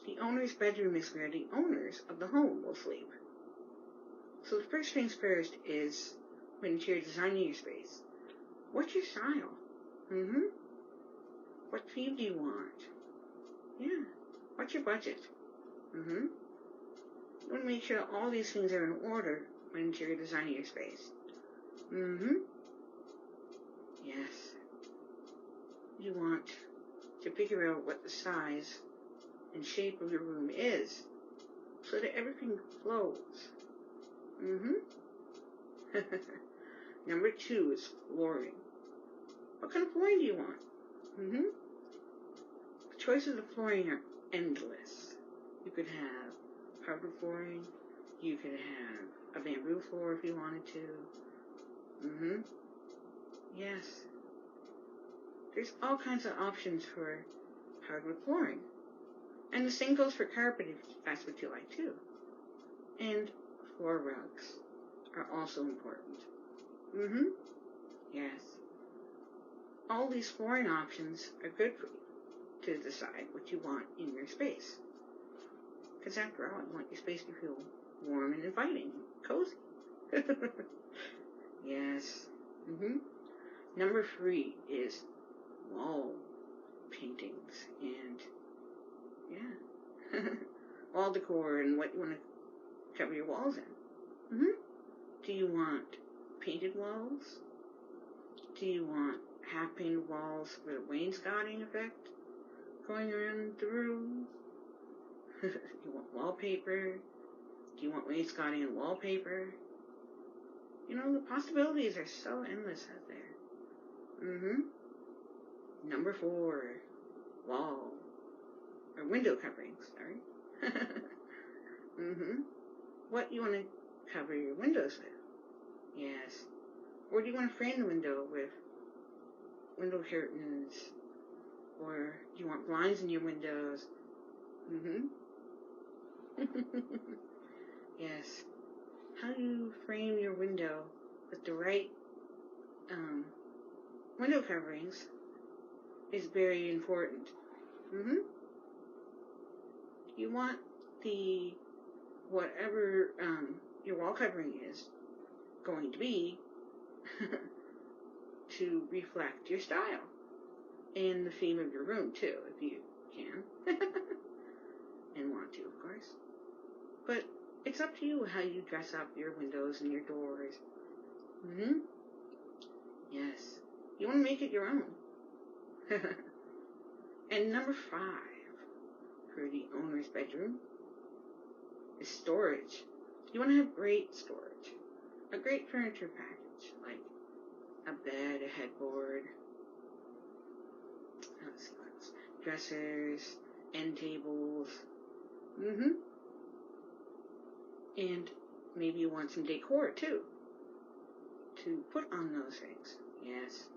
The owner's bedroom is where the owners of the home will sleep. So the first things first is, when you're designing your space, what's your style? What theme do you want? Yeah. What's your budget? You want to make sure all these things are in order when you're designing your space. Yes. You want to figure out what the size and shape of your room is so that everything flows. Number 2 is flooring. What kind of flooring do you want? The choices of flooring are endless. You could have hardwood flooring. You could have a bamboo floor if you wanted to. Yes. There's all kinds of options for hardwood flooring. And the same goes for carpet if that's what you like too. And floor rugs are also important. Yes. All these flooring options are good for you to decide what you want in your space. Because after all, you want your space to feel warm and inviting, cozy. Yes. Number 3 is wall paintings and, wall decor and what you want to cover your walls in. Do you want painted walls? Do you want half-painted walls with a wainscoting effect going around the room? Do you want wallpaper? Do you want wainscoting and wallpaper? The possibilities are so endless out there. Number 4, window coverings, sorry. What you want to cover your windows with? Yes. Or do you want to frame the window with window curtains? Or do you want blinds in your windows? Yes. How you frame your window with the right window coverings is very important. You want whatever your wall covering is going to be to reflect your style and the theme of your room too, if you can. And want to, of course. But it's up to you how you dress up your windows and your doors. Yes. You want to make it your own. And number 5 for the owner's bedroom is storage. You want to have great storage. A great furniture package, like a bed, a headboard, dressers, end tables. And maybe you want some decor too to put on those things. Yes.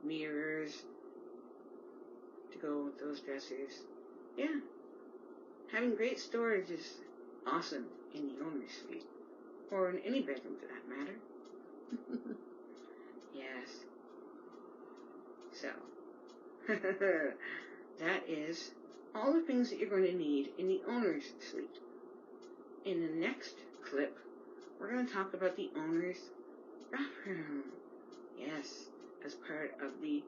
Mirrors to go with those dressers. Yeah. Having great storage is awesome in the owner's suite. Or in any bedroom for that matter. Yes. So, that is all the things that you're going to need in the owner's suite. In the next clip, we're going to talk about the owner's bathroom. Yes, as part of the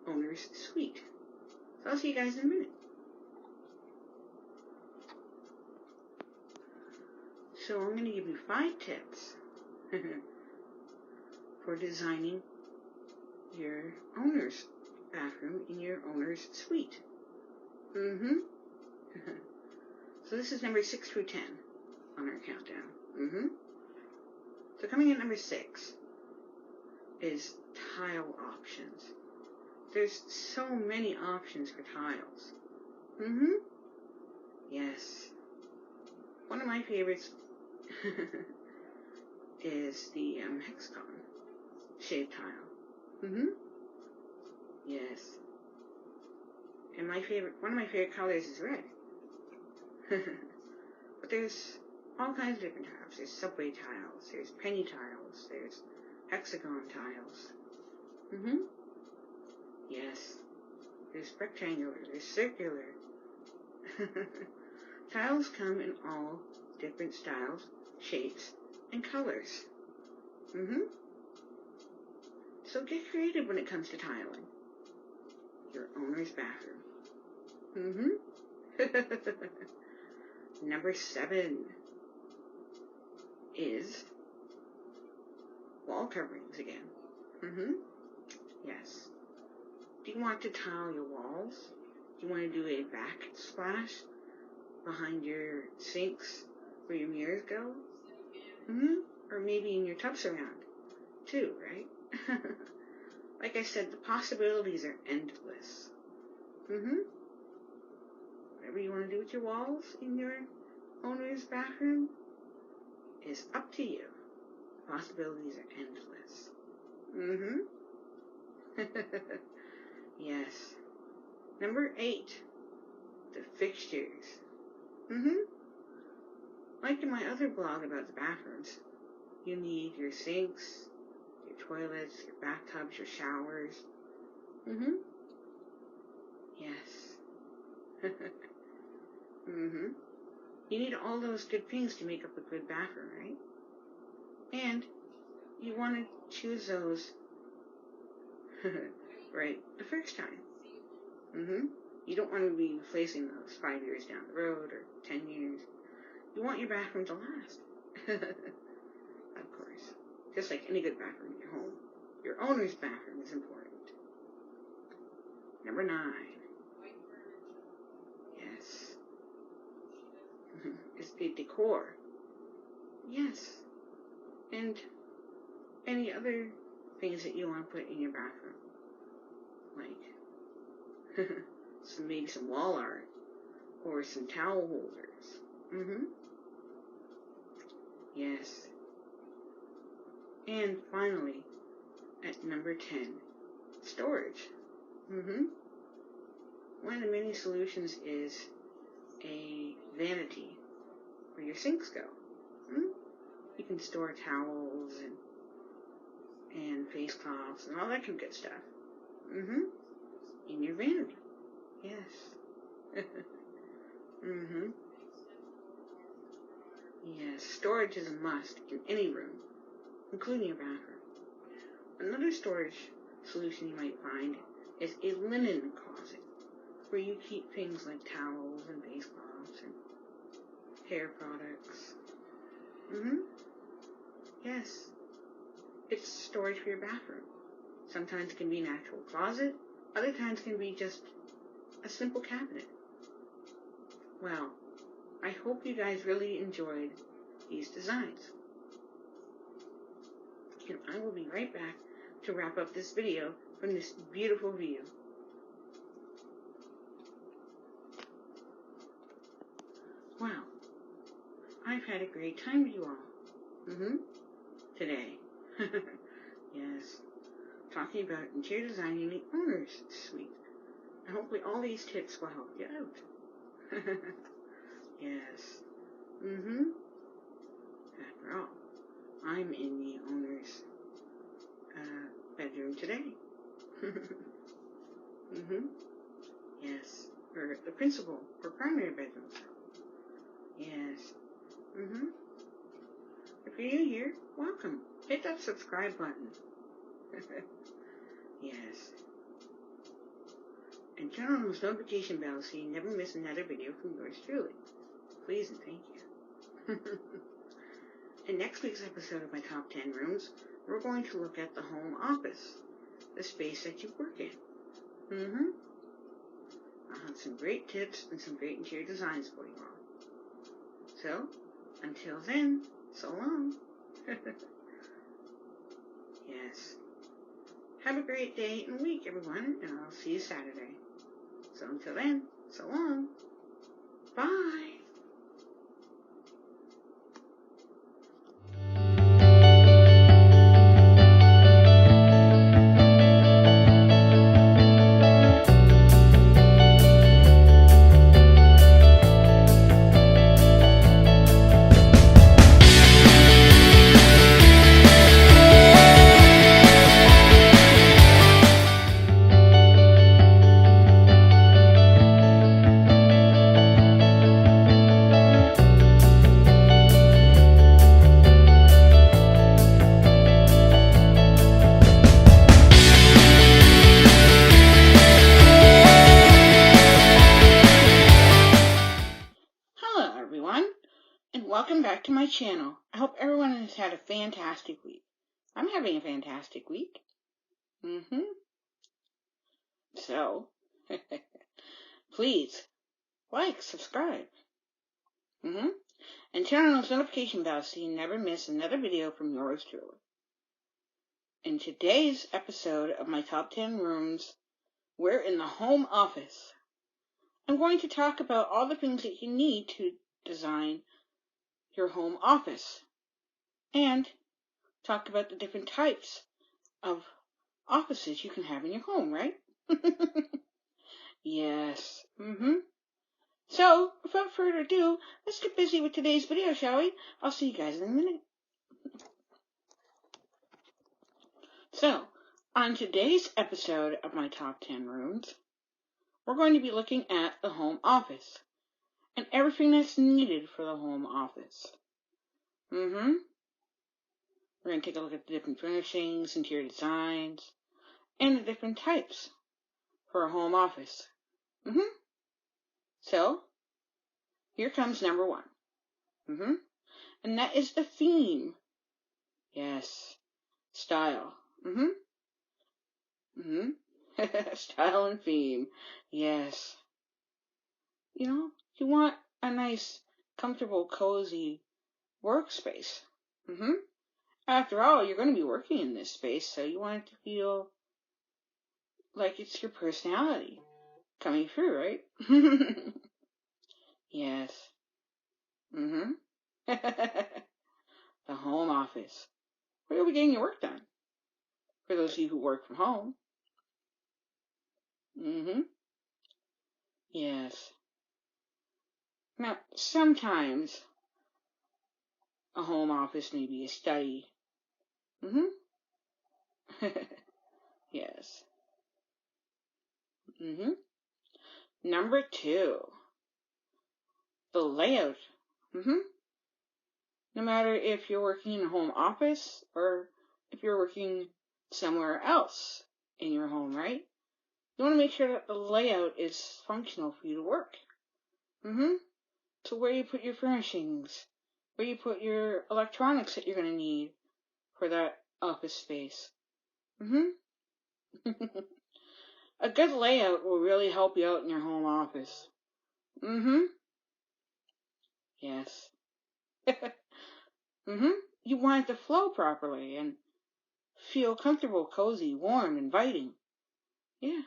owner's suite. So I'll see you guys in a minute. So I'm going to give you 5 tips for designing your owner's bathroom in your owner's suite. So this is number 6 through 10 on our countdown. So coming in number 6 is tile options. There's so many options for tiles. Yes. One of my favorites is the hexagon shaped tile. Yes. And one of my favorite colors is red. But there's all kinds of different tiles. There's subway tiles, there's penny tiles, there's hexagon tiles. Yes. There's rectangular, there's circular. Tiles come in all different styles, shapes, and colors. So get creative when it comes to tiling. Your owner's bathroom. Number 7 is wall coverings again. Yes. Do you want to tile your walls? Do you want to do a backsplash behind your sinks where your mirrors go? Or maybe in your tub surround too, right? Like I said, the possibilities are endless. Whatever you want to do with your walls in your owner's bathroom is up to you. Possibilities are endless. Yes. Number 8, the fixtures. Like in my other blog about the bathrooms, you need your sinks, your toilets, your bathtubs, your showers. Yes. You need all those good things to make up a good bathroom, right? And you want to choose those right the first time. You don't want to be replacing those 5 years down the road or 10 years. You want your bathroom to last. Of course. Just like any good bathroom in your home, your owner's bathroom is important. Number 9. Yes. Is the decor. Yes. And any other things that you want to put in your bathroom. Like maybe some wall art or some towel holders. Yes. And finally, at number 10, storage. One of the many solutions is a vanity where your sinks go. You can store towels and face cloths and all that good stuff. In your vanity. Yes. Yes, storage is a must in any room, including your bathroom. Another storage solution you might find is a linen closet, where you keep things like towels and face cloths and hair products. Yes. It's storage for your bathroom. Sometimes it can be an actual closet, other times it can be just a simple cabinet. Well, I hope you guys really enjoyed these designs. And I will be right back to wrap up this video from this beautiful view. Wow, I've had a great time with you all. Today. Yes. Talking about interior design in the owner's suite. And hopefully all these tips will help you out. Yes. After all, I'm in the owner's bedroom today. Yes. Or the principal or primary bedroom. Yes. If you're new here, welcome. Hit that subscribe button. Yes. And turn on those notification bells so you never miss another video from yours truly. Please and thank you. In next week's episode of my top 10 rooms, we're going to look at the home office, the space that you work in. I'll have some great tips and some great interior designs for you all. So, until then, so long. Yes. Have a great day and week, everyone, and I'll see you Saturday. So until then, so long. Bye. to my channel. I hope everyone has had a fantastic week. I'm having a fantastic week. So, please, like, subscribe. And turn on those notification bells so you never miss another video from yours truly. In today's episode of my Top 10 Rooms, we're in the home office. I'm going to talk about all the things that you need to design your home office and talk about the different types of offices you can have in your home, right? Yes. So, without further ado, let's get busy with today's video, shall we? I'll see you guys in a minute. So, on today's episode of my Top 10 Rooms, we're going to be looking at the home office and everything that's needed for the home office. We're going to take a look at the different furnishings, interior designs, and the different types for a home office. So, here comes number 1. And that is the theme. Yes. Style. Style and theme. Yes. You want a nice, comfortable, cozy workspace. After all, you're going to be working in this space, so you want it to feel like it's your personality coming through, right? Yes. The home office. Where you'll be getting your work done. For those of you who work from home. Yes. Now, sometimes a home office may be a study. Yes. Number 2. The layout. No matter if you're working in a home office or if you're working somewhere else in your home, right? You want to make sure that the layout is functional for you to work. So where you put your furnishings, where you put your electronics that you're going to need for that office space. A good layout will really help you out in your home office. Yes. You want it to flow properly and feel comfortable, cozy, warm, inviting. Yeah.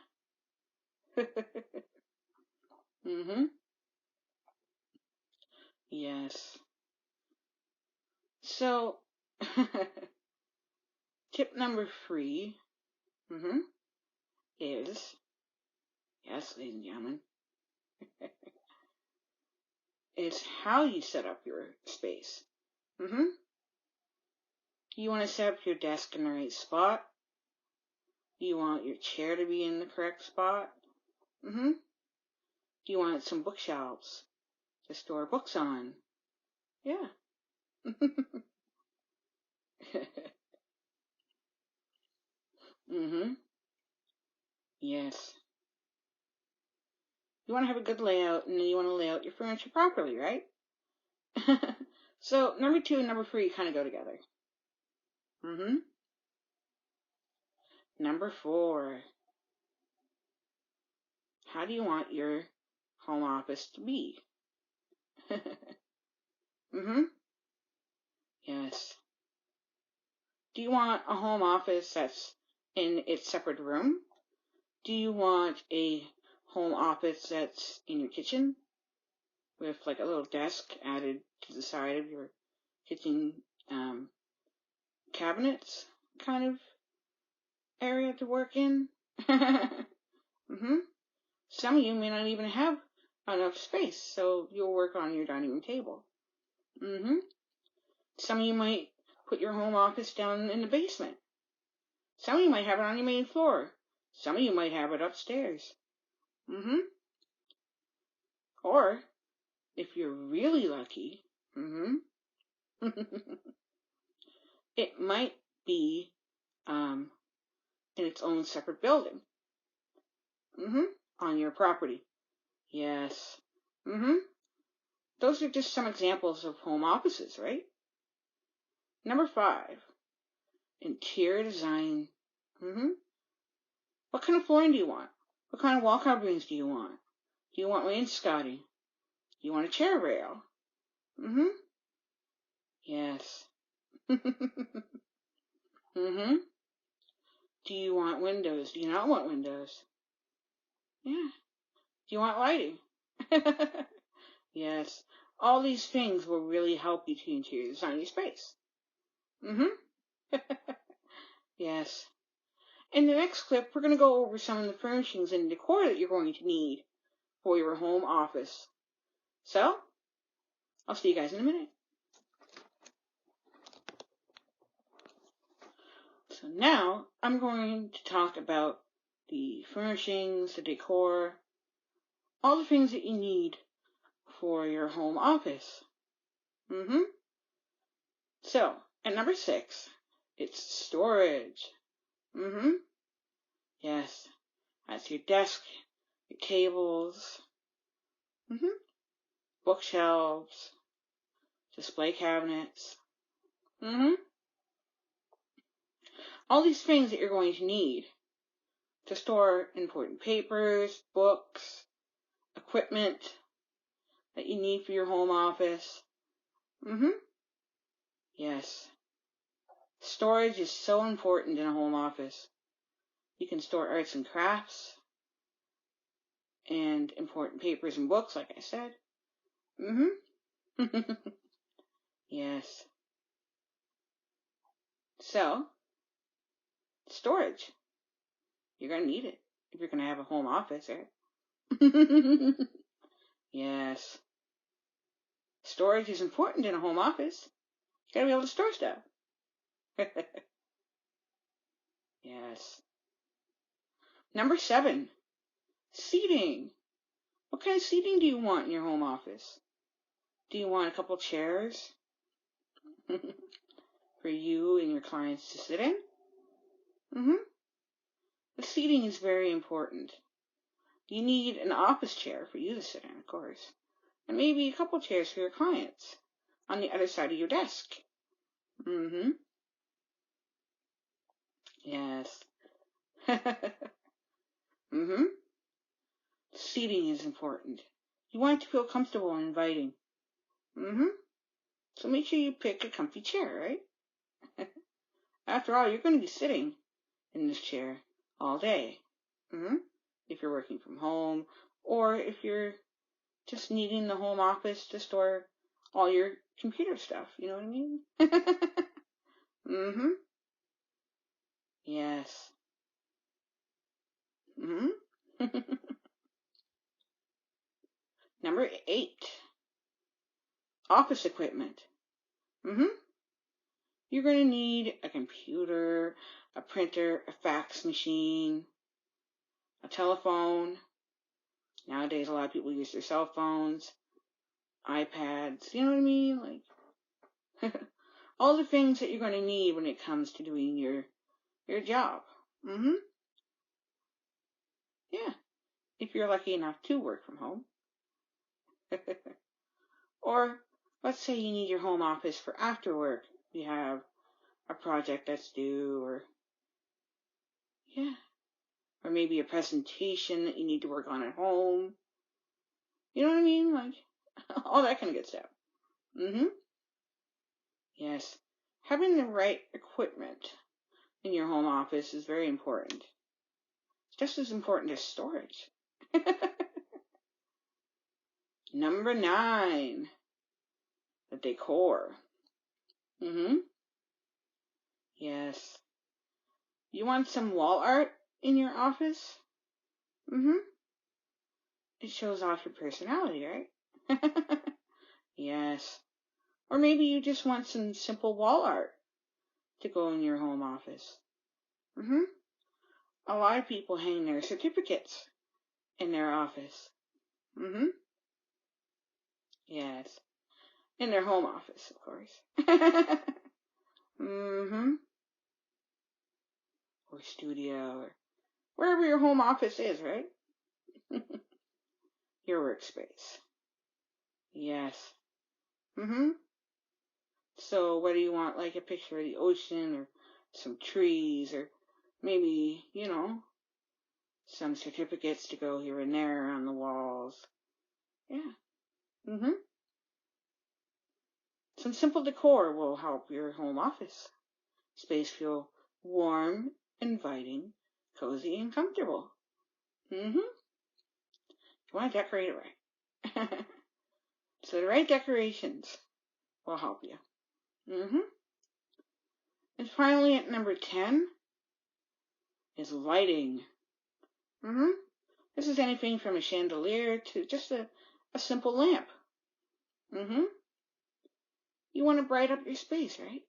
Yes. So, tip number 3, is, yes, ladies and gentlemen, is how you set up your space. You want to set up your desk in the right spot. You want your chair to be in the correct spot. You want some bookshelves to store books on. Yeah. Yes. You want to have a good layout, and then you want to lay out your furniture properly, right? So, number 2 and number 3 kind of go together. Number 4. How do you want your home office to be? Yes. Do you want a home office that's in its separate room? Do you want a home office that's in your kitchen with like a little desk added to the side of your kitchen cabinets kind of area to work in? Some of you may not even have enough space, so you'll work on your dining room table. Some of you might put your home office down in the basement. Some of you might have it on your main floor. Some of you might have it upstairs. Or, if you're really lucky, it might be in its own separate building. On your property. Yes. those are just some examples of home offices, right? Number 5, interior design. What kind of flooring do you want? What kind of wall coverings do you want? Do you want wainscoting? Do you want a chair rail? Yes. Do you want windows? Do you not want windows? Yeah. Do you want lighting? Yes. All these things will really help you to interior design your space. Yes. In the next clip, we're going to go over some of the furnishings and decor that you're going to need for your home office. So, I'll see you guys in a minute. So now, I'm going to talk about the furnishings, the decor, all the things that you need for your home office. So, at number 6, it's storage. Yes, that's your desk, your tables, bookshelves, display cabinets, all these things that you're going to need to store important papers, books, equipment that you need for your home office. Yes. Storage is so important in a home office. You can store arts and crafts and important papers and books, like I said. Yes. So, storage. You're going to need it if you're going to have a home office, right? Yes. Storage is important in a home office. You got to be able to store stuff. Yes. Number 7, seating. What kind of seating do you want in your home office? Do you want a couple chairs for you and your clients to sit in? The seating is very important. You need an office chair for you to sit in, of course, and maybe a couple chairs for your clients on the other side of your desk. Yes. Seating is important. You want it to feel comfortable and inviting. So make sure you pick a comfy chair, right? After all, you're going to be sitting in this chair all day. If you're working from home, or if you're just needing the home office to store all your computer stuff, you know what I mean? Yes. Number 8, office equipment. You're going to need a computer, a printer, a fax machine, a telephone. Nowadays, a lot of people use their cell phones, iPads, you know what I mean? Like, all the things that you're going to need when it comes to doing your job. Yeah, if you're lucky enough to work from home. Or, let's say you need your home office for after work. You have a project that's due, or maybe a presentation that you need to work on at home. You know what I mean? Like, all that kind of good stuff. Yes. Having the right equipment in your home office is very important. It's just as important as storage. Number 9, the decor. Yes. You want some wall art in your office? It shows off your personality, right? Yes. Or maybe you just want some simple wall art to go in your home office. A lot of people hang their certificates in their office. Yes. In their home office, of course. Or studio, or wherever your home office is, right? Your workspace. Yes. So whether you want like a picture of the ocean or some trees or maybe, some certificates to go here and there on the walls. Yeah. Some simple decor will help your home office space feel warm, inviting, cozy, and comfortable. You want to decorate it right. So the right decorations will help you. And finally, at number 10 is lighting. This is anything from a chandelier to just a simple lamp. You want to brighten up your space, right?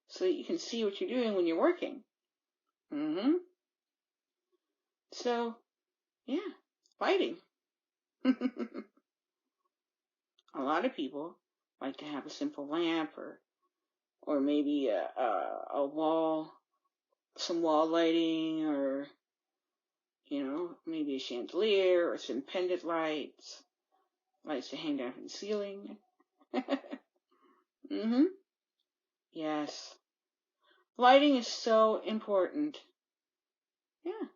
So that you can see what you're doing when you're working. So, yeah, lighting. A lot of people like to have a simple lamp or maybe a wall, some wall lighting, or maybe a chandelier or some pendant lights to hang down from the ceiling. Yes, lighting is so important. Yeah.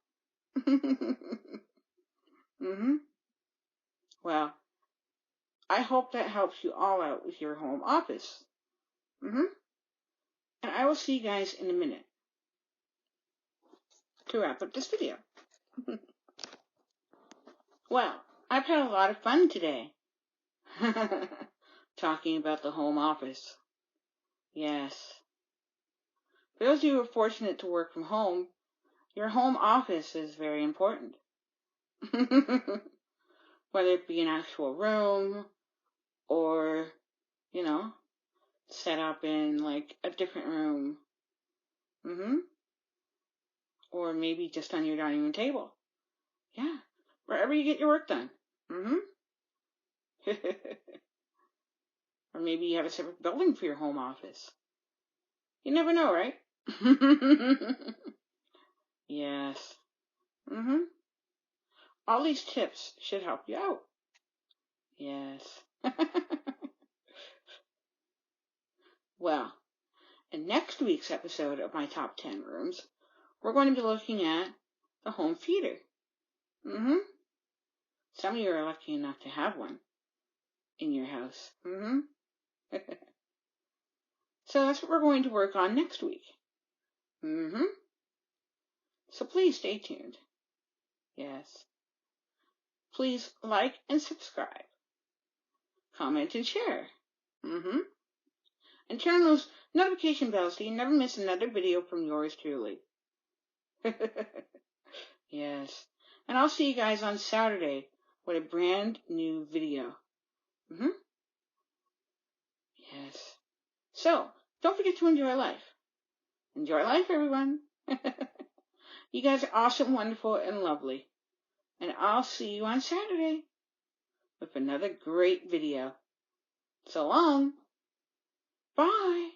Well, I hope that helps you all out with your home office. And I will see you guys in a minute to wrap up this video. Well, I've had a lot of fun today talking about the home office. Yes. For those of you who are fortunate to work from home, your home office is very important. Whether it be an actual room or, set up in like a different room. Or maybe just on your dining room table. Yeah. Wherever you get your work done. Or maybe you have a separate building for your home office. You never know, right? Yes. All these tips should help you out. Yes. Well, in next week's episode of my top 10 rooms, we're going to be looking at the home theater. Some of you are lucky enough to have one in your house. So that's what we're going to work on next week. So please stay tuned. Yes. Please like and subscribe. Comment and share. And turn on those notification bells so you never miss another video from yours truly. Yes. And I'll see you guys on Saturday with a brand new video. Yes. So, don't forget to enjoy life. Enjoy life, everyone. You guys are awesome, wonderful, and lovely. And I'll see you on Saturday with another great video. So long. Bye.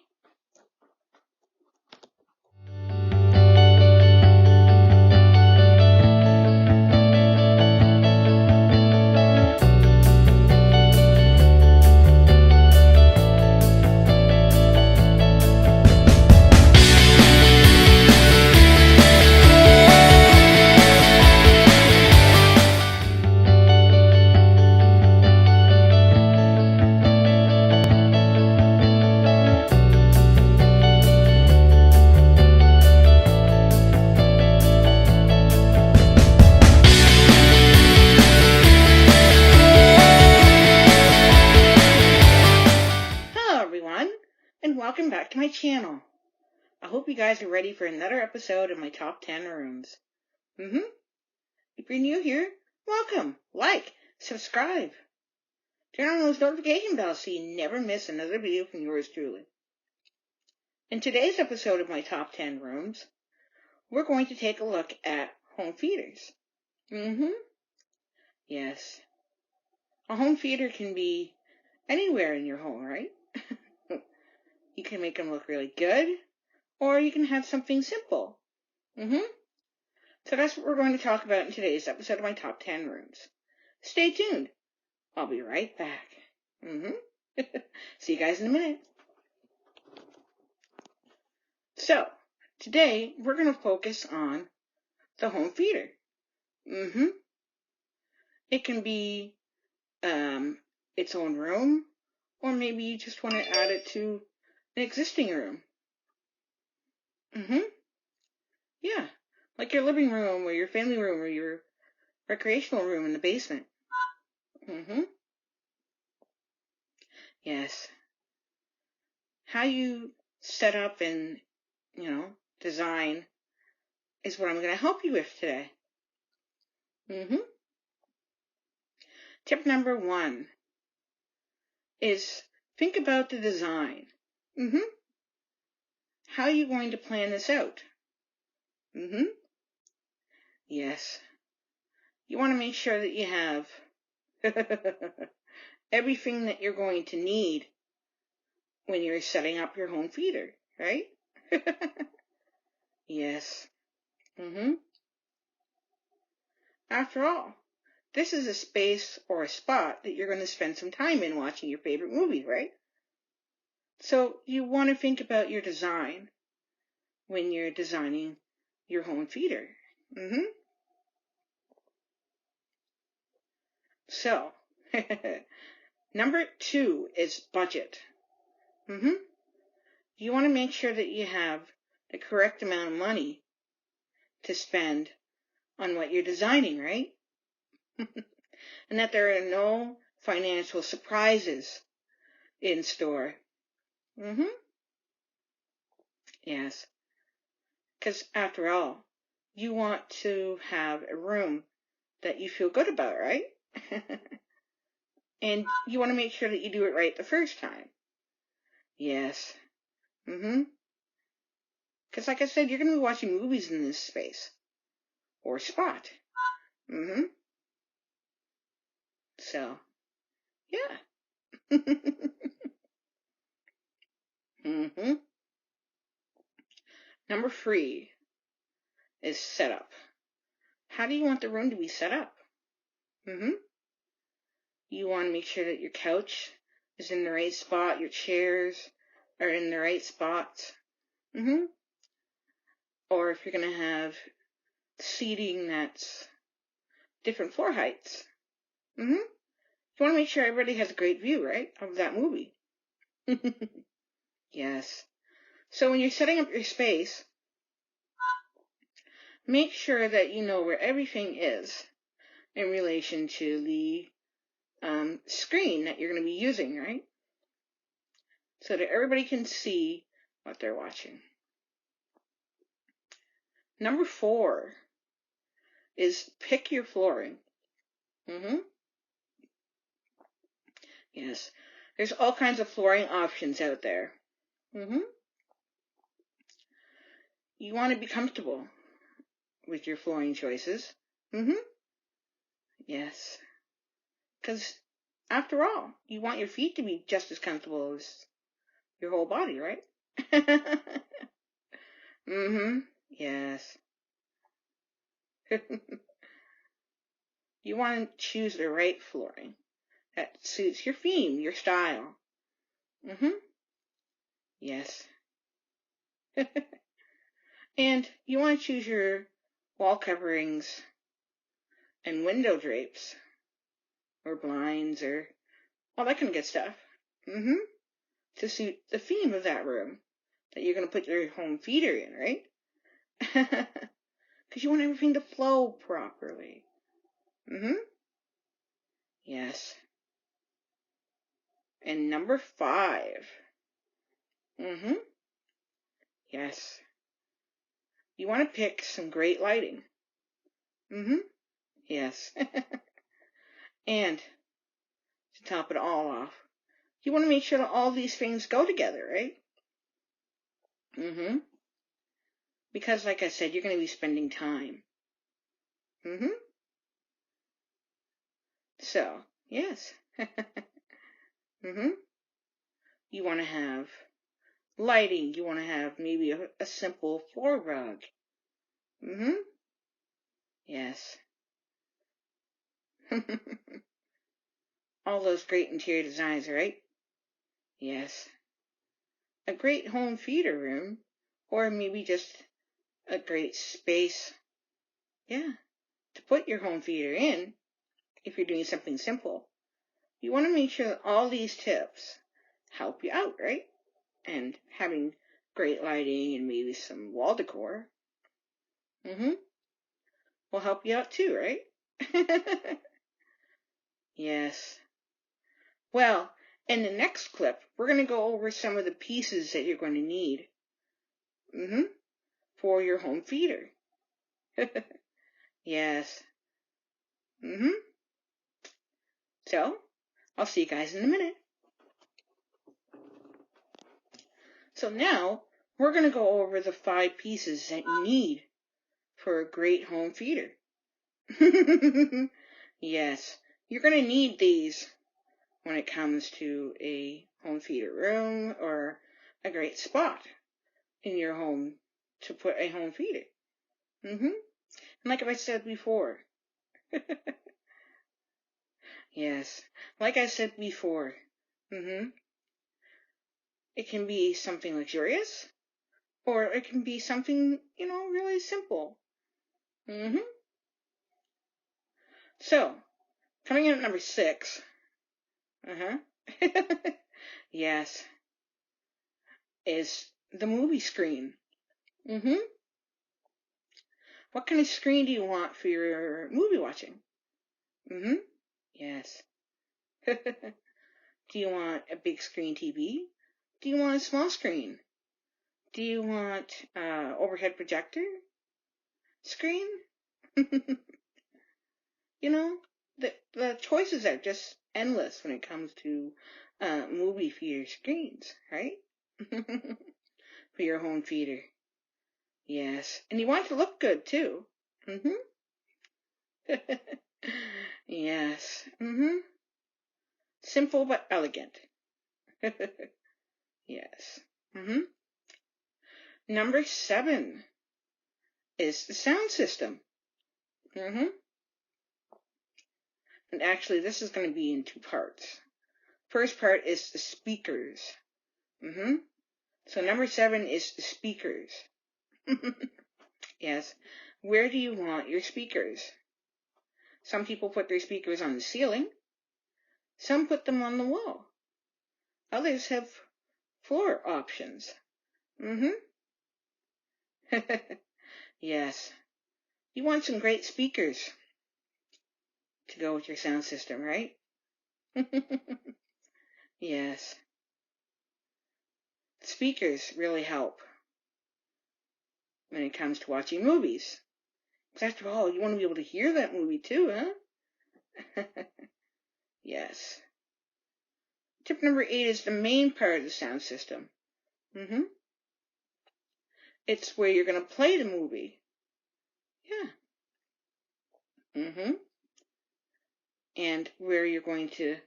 And welcome back to my channel. I hope you guys are ready for another episode of my top 10 rooms. If you're new here, welcome, like, subscribe. Turn on those notification bells so you never miss another video from yours truly. In today's episode of my top 10 rooms, we're going to take a look at home theaters. Yes. A home theater can be anywhere in your home, right? You can make them look really good, or you can have something simple. So that's what we're going to talk about in today's episode of my top 10 rooms. Stay tuned. I'll be right back. See you guys in a minute. So, today we're going to focus on the home theater. It can be its own room, or maybe you just want to add it to an existing room. Yeah, like your living room or your family room or your recreational room in the basement. Yes. How you set up and, design is what I'm going to help you with today. Tip number 1 is think about the design. How are you going to plan this out? Yes. You want to make sure that you have everything that you're going to need when you're setting up your home theater, right? Yes. After all, this is a space or a spot that you're going to spend some time in watching your favorite movie, right? So you want to think about your design when you're designing your home theater. So, number 2 is budget. You want to make sure that you have the correct amount of money to spend on what you're designing, right? And that there are no financial surprises in store. Yes. Because after all, you want to have a room that you feel good about, right? And you want to make sure that you do it right the first time. Yes. Because like I said, you're going to be watching movies in this space or spot. So, yeah. Number 3 is setup. How do you want the room to be set up? You want to make sure that your couch is in the right spot, your chairs are in the right spots. Or if you're going to have seating that's different floor heights. You want to make sure everybody has a great view, right, of that movie. Yes. So when you're setting up your space, make sure that you know where everything is in relation to the screen that you're going to be using, right? So that everybody can see what they're watching. Number 4 is pick your flooring. Yes. There's all kinds of flooring options out there. You want to be comfortable with your flooring choices. Yes. Because after all, you want your feet to be just as comfortable as your whole body, right? Yes. You want to choose the right flooring that suits your theme, your style. Yes. And you want to choose your wall coverings and window drapes or blinds or all that kind of good stuff. To suit the theme of that room that you're going to put your home theater in, right? Because you want everything to flow properly. Yes. And number 5. Yes. You want to pick some great lighting. Yes. And to top it all off, you want to make sure that all these things go together, right? Because like I said, you're going to be spending time. So, yes. You want to have lighting. You want to have maybe a simple floor rug. Yes. all those great interior designs, right? Yes. A great home theater room, or maybe just a great space, yeah, to put your home theater in if you're doing something simple. You want to make sure that all these tips help you out, right? And having great lighting and maybe some wall decor will help you out too, right? Yes. Well, in the next clip, we're going to go over some of the pieces that you're going to need for your home theater. Yes. So, I'll see you guys in a minute. So now, we're going to go over the 5 pieces that you need for a great home theater. Yes, you're going to need these when it comes to a home theater room or a great spot in your home to put a home theater. And like I said before, yes, like I said before, it can be something luxurious, or it can be something, really simple. So, coming in at number 6, yes, is the movie screen. What kind of screen do you want for your movie watching? Yes. Do you want a big screen TV? Do you want a small screen? Do you want overhead projector screen? The choices are just endless when it comes to movie theater screens, right? For your home theater. Yes. And you want it to look good, too. Yes. Simple but elegant. Yes. Number 7 is the sound system. And actually, this is going to be in 2 parts. First part is the speakers. So number 7 is the speakers. Yes. Where do you want your speakers? Some people put their speakers on the ceiling. Some put them on the wall. Others have floor options. Yes. You want some great speakers to go with your sound system, right? Yes. Speakers really help when it comes to watching movies. Because after all, you want to be able to hear that movie too, huh? Yes. Tip number 8 is the main part of the sound system. It's where you're going to play the movie. Yeah. And where you're going to,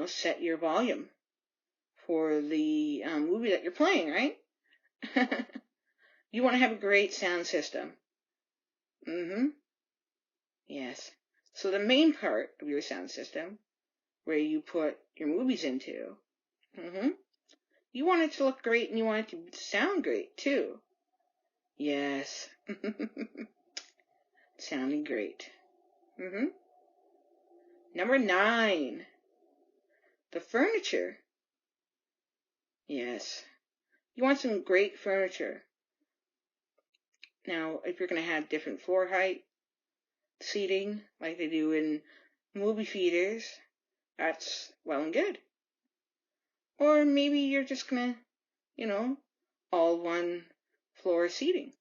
set your volume for the movie that you're playing, right? You want to have a great sound system. Yes. So the main part of your sound system, where you put your movies into, you want it to look great and you want it to sound great too. Yes. Sounding great. Number 9, the furniture. Yes. You want some great furniture. Now, if you're going to have different floor height seating, like they do in movie theaters, that's well and good. Or maybe you're just going to, all one floor seating.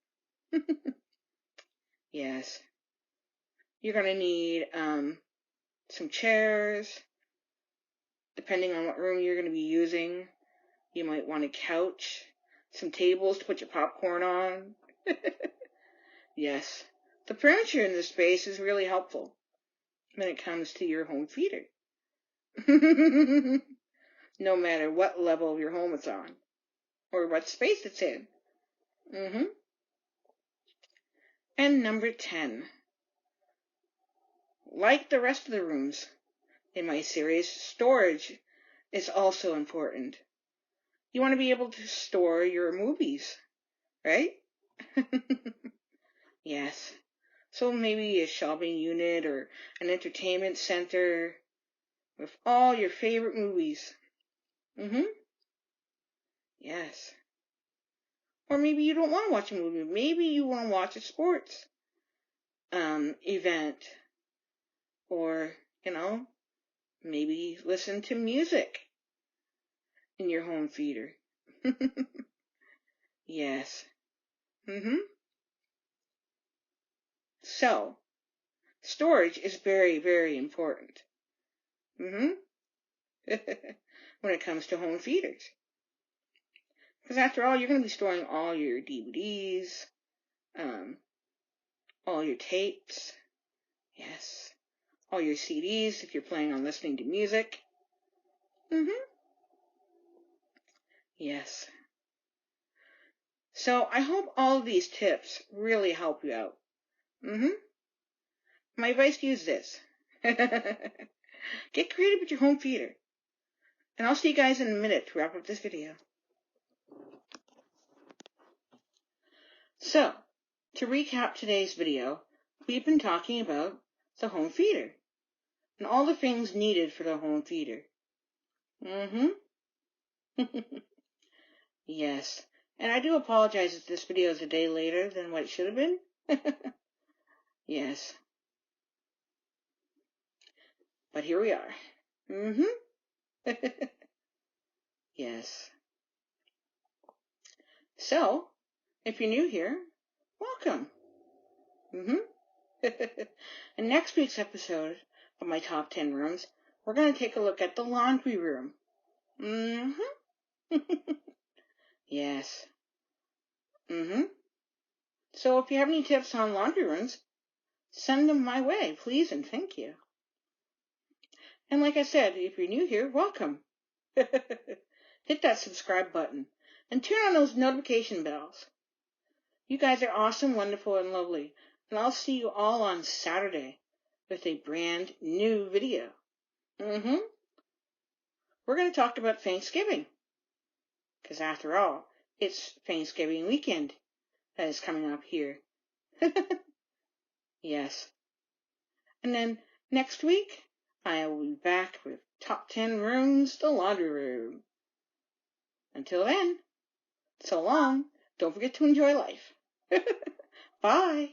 Yes. You're going to need some chairs. Depending on what room you're going to be using, you might want a couch, some tables to put your popcorn on. Yes. The furniture in this space is really helpful when it comes to your home theater. No matter what level of your home it's on or what space it's in. And number 10. Like the rest of the rooms in my series, storage is also important. You want to be able to store your movies, right? Yes. So maybe a shopping unit or an entertainment center with all your favorite movies. Yes. Or maybe you don't want to watch a movie. Maybe you want to watch a sports event. Or, maybe listen to music in your home theater. Yes. So, storage is very, very important. When it comes to home theaters. Because after all, you're going to be storing all your DVDs, all your tapes, yes, all your CDs if you're planning on listening to music. Yes. So I hope all of these tips really help you out. My advice to you is this. Get creative with your home theater. And I'll see you guys in a minute to wrap up this video. So, to recap today's video, we've been talking about the home theater and all the things needed for the home theater. Yes. And I do apologize if this video is a day later than what it should have been. Yes. But here we are. Yes. So, if you're new here, welcome. In next week's episode of my top 10 rooms, we're going to take a look at the laundry room. Yes. So if you have any tips on laundry rooms, send them my way, please and thank you. And like I said, if you're new here, welcome. Hit that subscribe button and turn on those notification bells. You guys are awesome, wonderful, and lovely. And I'll see you all on Saturday with a brand new video. We're going to talk about Thanksgiving. Because after all, it's Thanksgiving weekend that is coming up here. Yes. And then next week, I will be back with top 10 rooms, the laundry room. Until then, so long. Don't forget to enjoy life. Bye.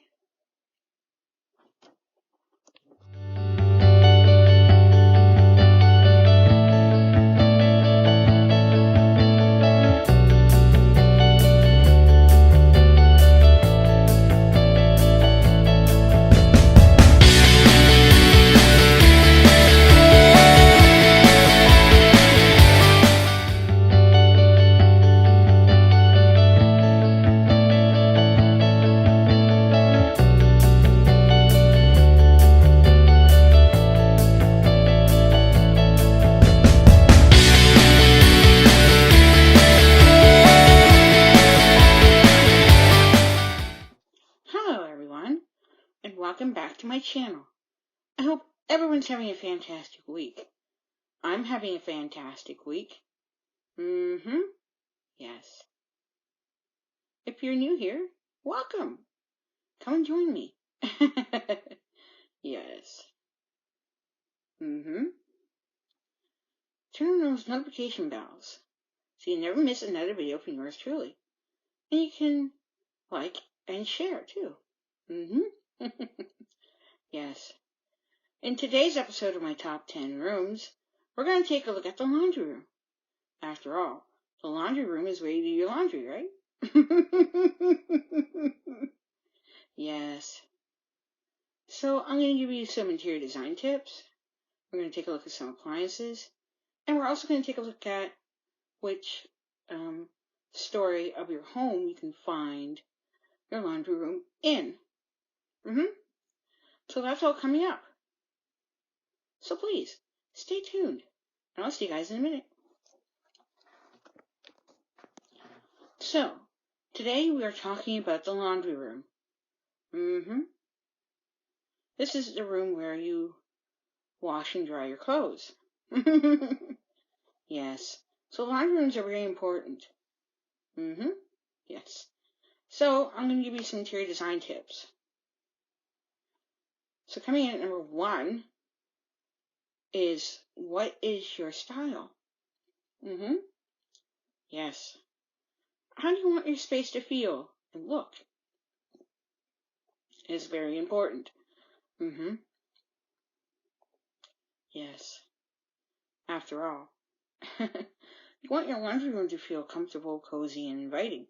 Welcome back to my channel. I hope everyone's having a fantastic week. I'm having a fantastic week. Yes. If you're new here, welcome. Come and join me. Yes. Turn on those notification bells so you never miss another video from yours truly. And you can like and share too. Yes. In today's episode of my top 10 rooms, we're going to take a look at the laundry room. After all, the laundry room is where you do your laundry, right? Yes. So I'm going to give you some interior design tips. We're going to take a look at some appliances. And we're also going to take a look at which story of your home you can find your laundry room in. So that's all coming up. So please, stay tuned. And I'll see you guys in a minute. So, today we are talking about the laundry room. This is the room where you wash and dry your clothes. Yes. So laundry rooms are very important. Yes. So I'm going to give you some interior design tips. So coming in at number 1 is, what is your style? Yes. How do you want your space to feel and look? It's very important. Yes. After all, you want your laundry room to feel comfortable, cozy, and inviting.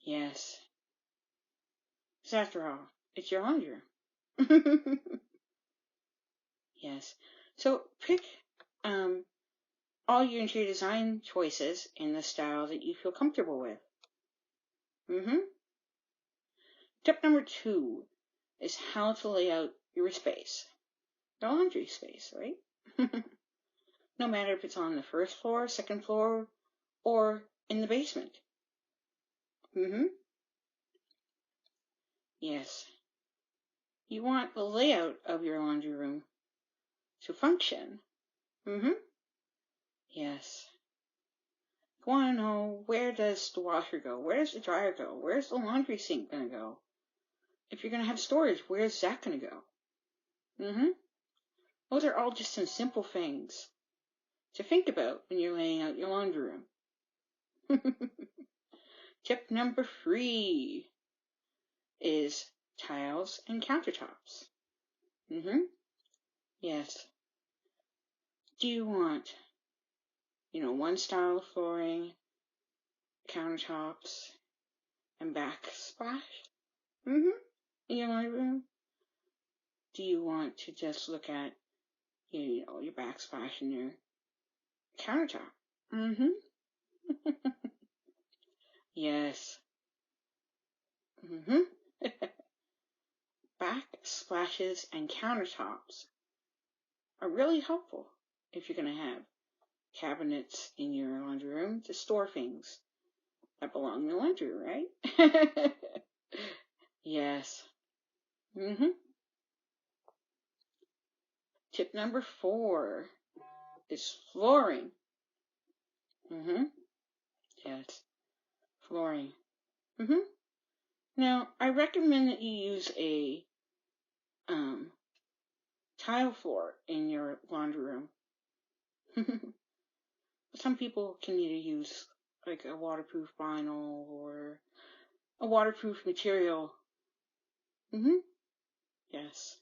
Yes. Because after all, it's your laundry room. Yes. So pick all your interior design choices in the style that you feel comfortable with. Tip number 2 is how to lay out your space. Your laundry space, right? No matter if it's on the first floor, second floor, or in the basement. Yes. You want the layout of your laundry room to function. Yes. You want to know, where does the washer go? Where does the dryer go? Where's the laundry sink going to go? If you're going to have storage, where's that going to go? Those are all just some simple things to think about when you're laying out your laundry room. Tip number 3 is tiles and countertops. Yes. Do you want, one style of flooring, countertops, and backsplash? In your laundry room? Do you want to just look at, your backsplash and your countertop? Yes. Backsplashes and countertops are really helpful if you're going to have cabinets in your laundry room to store things that belong in the laundry room, right? Yes. Tip number 4 is flooring. Yes, flooring. Now, I recommend that you use a tile floor in your laundry room. Some people can either use like a waterproof vinyl or a waterproof material. Yes.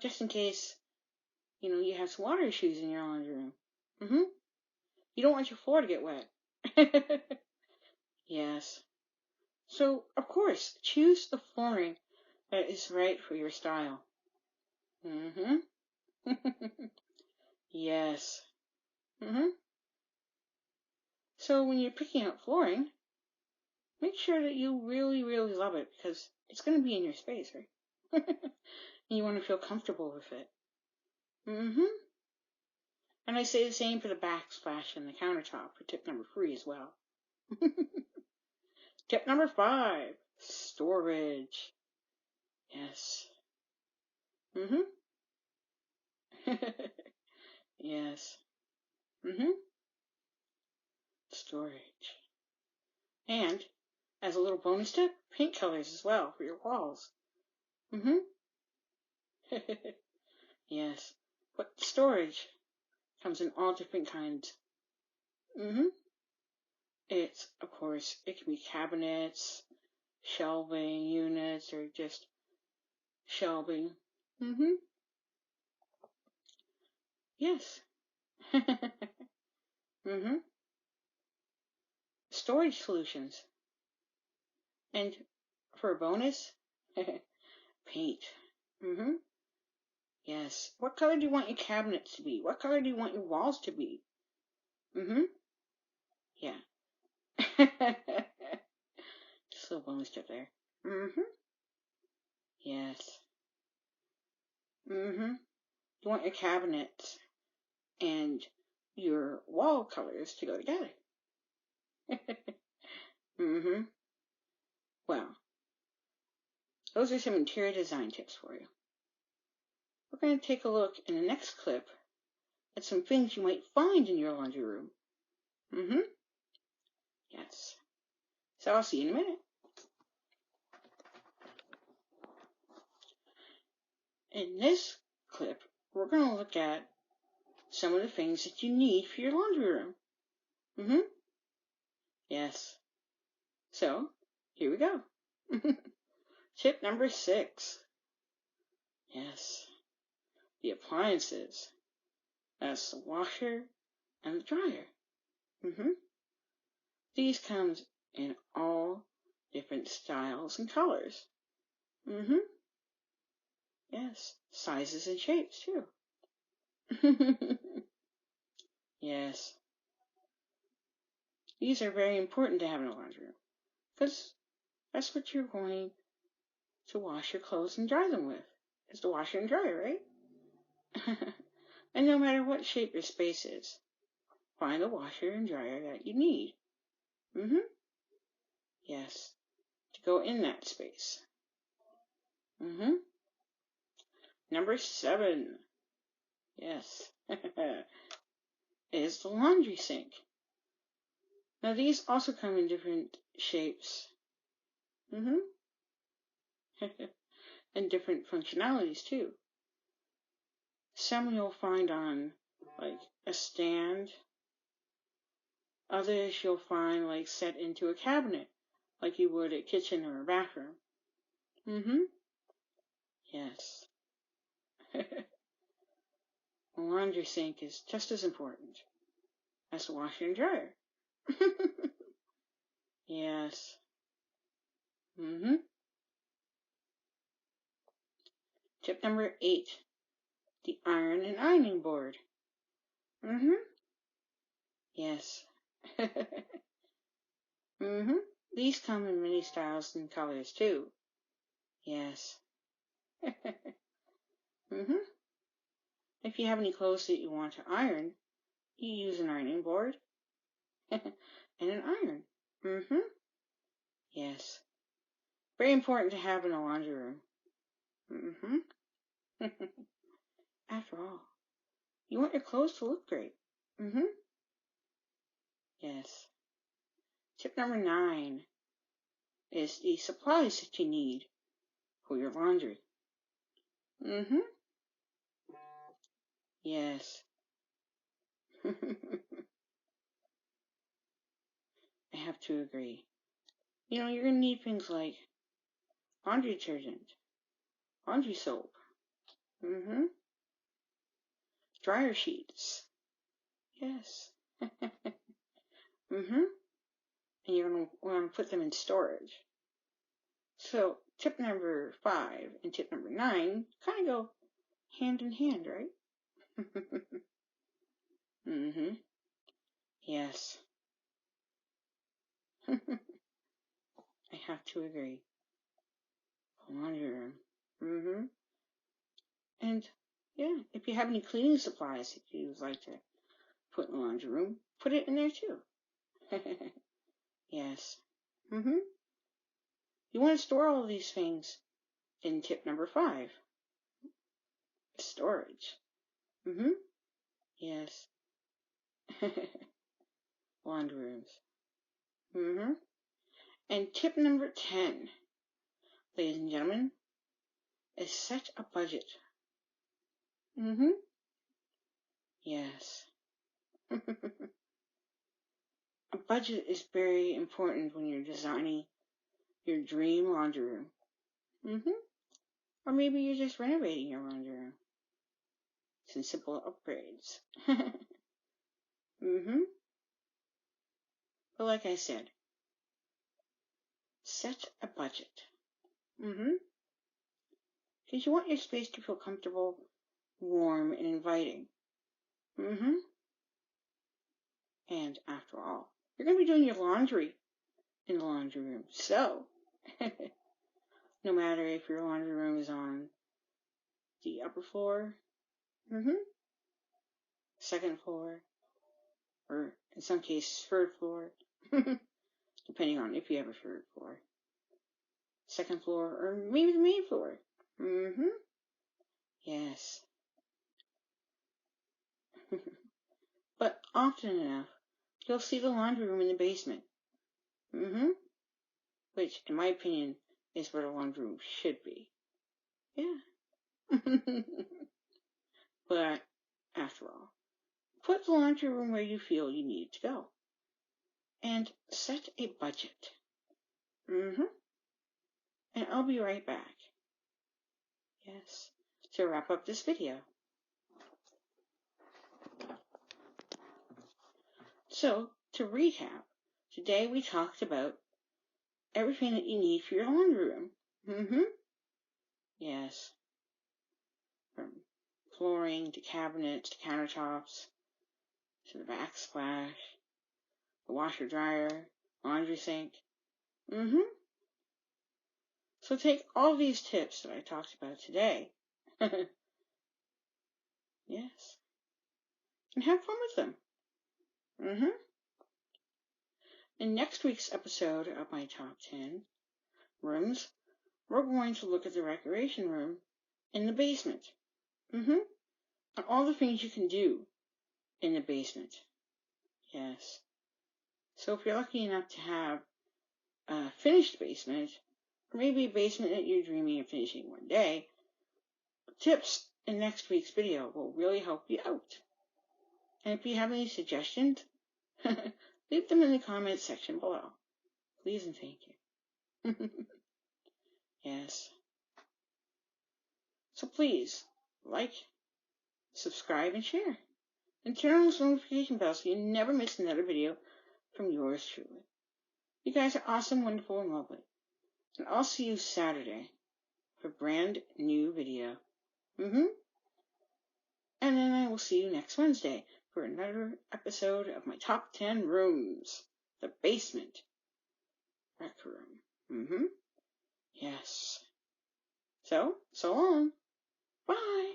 Just in case, you have some water issues in your laundry room. You don't want your floor to get wet. Yes. So, of course, choose the flooring that is right for your style. Yes. So when you're picking out flooring, make sure that you really, really love it, because it's going to be in your space, right? And you want to feel comfortable with it. And I say the same for the backsplash and the countertop for tip number 3 as well. Tip number 5, storage. Yes. Yes. Storage. And, as a little bonus tip, paint colors as well for your walls. Yes. But storage comes in all different kinds. It's, of course, it can be cabinets, shelving units, or just shelving. Yes. Storage solutions. And for a bonus, paint. Yes. What color do you want your cabinets to be? What color do you want your walls to be? Yeah. Just a little bonus tip there. Yes. You want your cabinets and your wall colors to go together. Well, those are some interior design tips for you. We're going to take a look in the next clip at some things you might find in your laundry room. Yes. So I'll see you in a minute. In this clip, we're going to look at some of the things that you need for your laundry room. Yes. So, here we go. Tip number 6. Yes. The appliances. That's the washer and the dryer. These comes in all different styles and colors. Yes. Sizes and shapes, too. Yes. These are very important to have in a laundry room, because that's what you're going to wash your clothes and dry them with. It's the washer and dryer, right? And no matter what shape your space is, find the washer and dryer that you need. Yes. To go in that space. Number 7. Yes. Is the laundry sink. Now these also come in different shapes. And different functionalities too. Some you'll find on like a stand. Others you'll find like set into a cabinet, like you would a kitchen or a bathroom. Yes. A laundry sink is just as important as the washer and dryer. Yes. Tip number 8. The iron and ironing board. Yes. These come in many styles and colors too. Yes. If you have any clothes that you want to iron, you use an ironing board and an iron. Yes. Very important to have in a laundry room. After all, you want your clothes to look great. Yes. Tip number 9 is the supplies that you need for your laundry. Yes. I have to agree. You know, you're going to need things like laundry detergent, laundry soap, dryer sheets. Yes. And you're going to want to put them in storage. So tip number 5 and tip number 9 kind of go hand in hand, right? Yes. I have to agree. Laundry room. And yeah, if you have any cleaning supplies that you'd like to put in the laundry room, put it in there too. Yes. You want to store all of these things in tip number 5. Storage. Yes. Laundry rooms. And tip number 10, ladies and gentlemen, is set a budget. Yes. A budget is very important when you're designing your dream laundry room. Or maybe you're just renovating your laundry room. Some simple upgrades. But like I said, set a budget. Because you want your space to feel comfortable, warm, and inviting. And after all, you're going to be doing your laundry in the laundry room. So, no matter if your laundry room is on the upper floor, second floor, or in some cases, third floor, depending on if you have a third floor. second floor, or maybe the main floor. Yes. But often enough, you'll see the laundry room in the basement. Which, in my opinion, is where the laundry room should be. Yeah. But, after all, put the laundry room where you feel you need to go. And set a budget. And I'll be right back. Yes. To wrap up this video. So, to recap, today we talked about everything that you need for your laundry room. Yes. From flooring to cabinets to countertops to the backsplash, the washer dryer, laundry sink. So take all these tips that I talked about today. Yes. And have fun with them. In next week's episode of my top 10 rooms, we're going to look at the recreation room in the basement. And all the things you can do in the basement. Yes. So if you're lucky enough to have a finished basement, or maybe a basement that you're dreaming of finishing one day, tips in next week's video will really help you out. And if you have any suggestions, leave them in the comments section below. Please and thank you. Yes. So please, like, subscribe, and share. And turn on those notification bells so you never miss another video from yours truly. You guys are awesome, wonderful, and lovely. And I'll see you Saturday for a brand new video. And then I will see you next Wednesday for another episode of my top 10 rooms. The basement rec room. Yes. So long. Bye.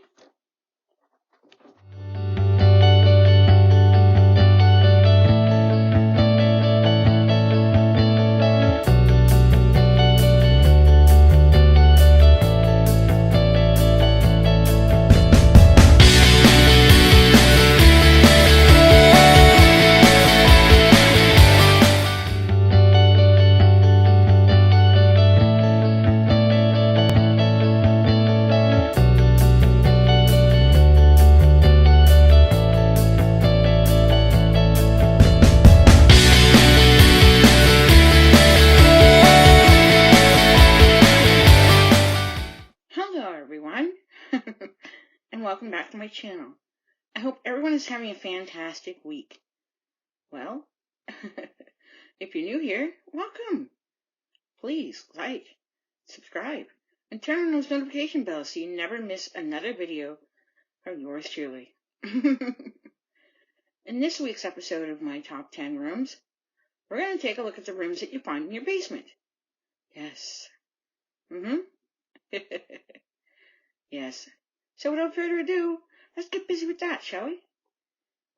And welcome back to my channel. I hope everyone is having a fantastic week. Well, if you're new here, welcome. Please like, subscribe, and turn on those notification bells so you never miss another video from yours truly. In this week's episode of my top 10 rooms, we're going to take a look at the rooms that you find in your basement. Yes. Yes. So without further ado, let's get busy with that, shall we?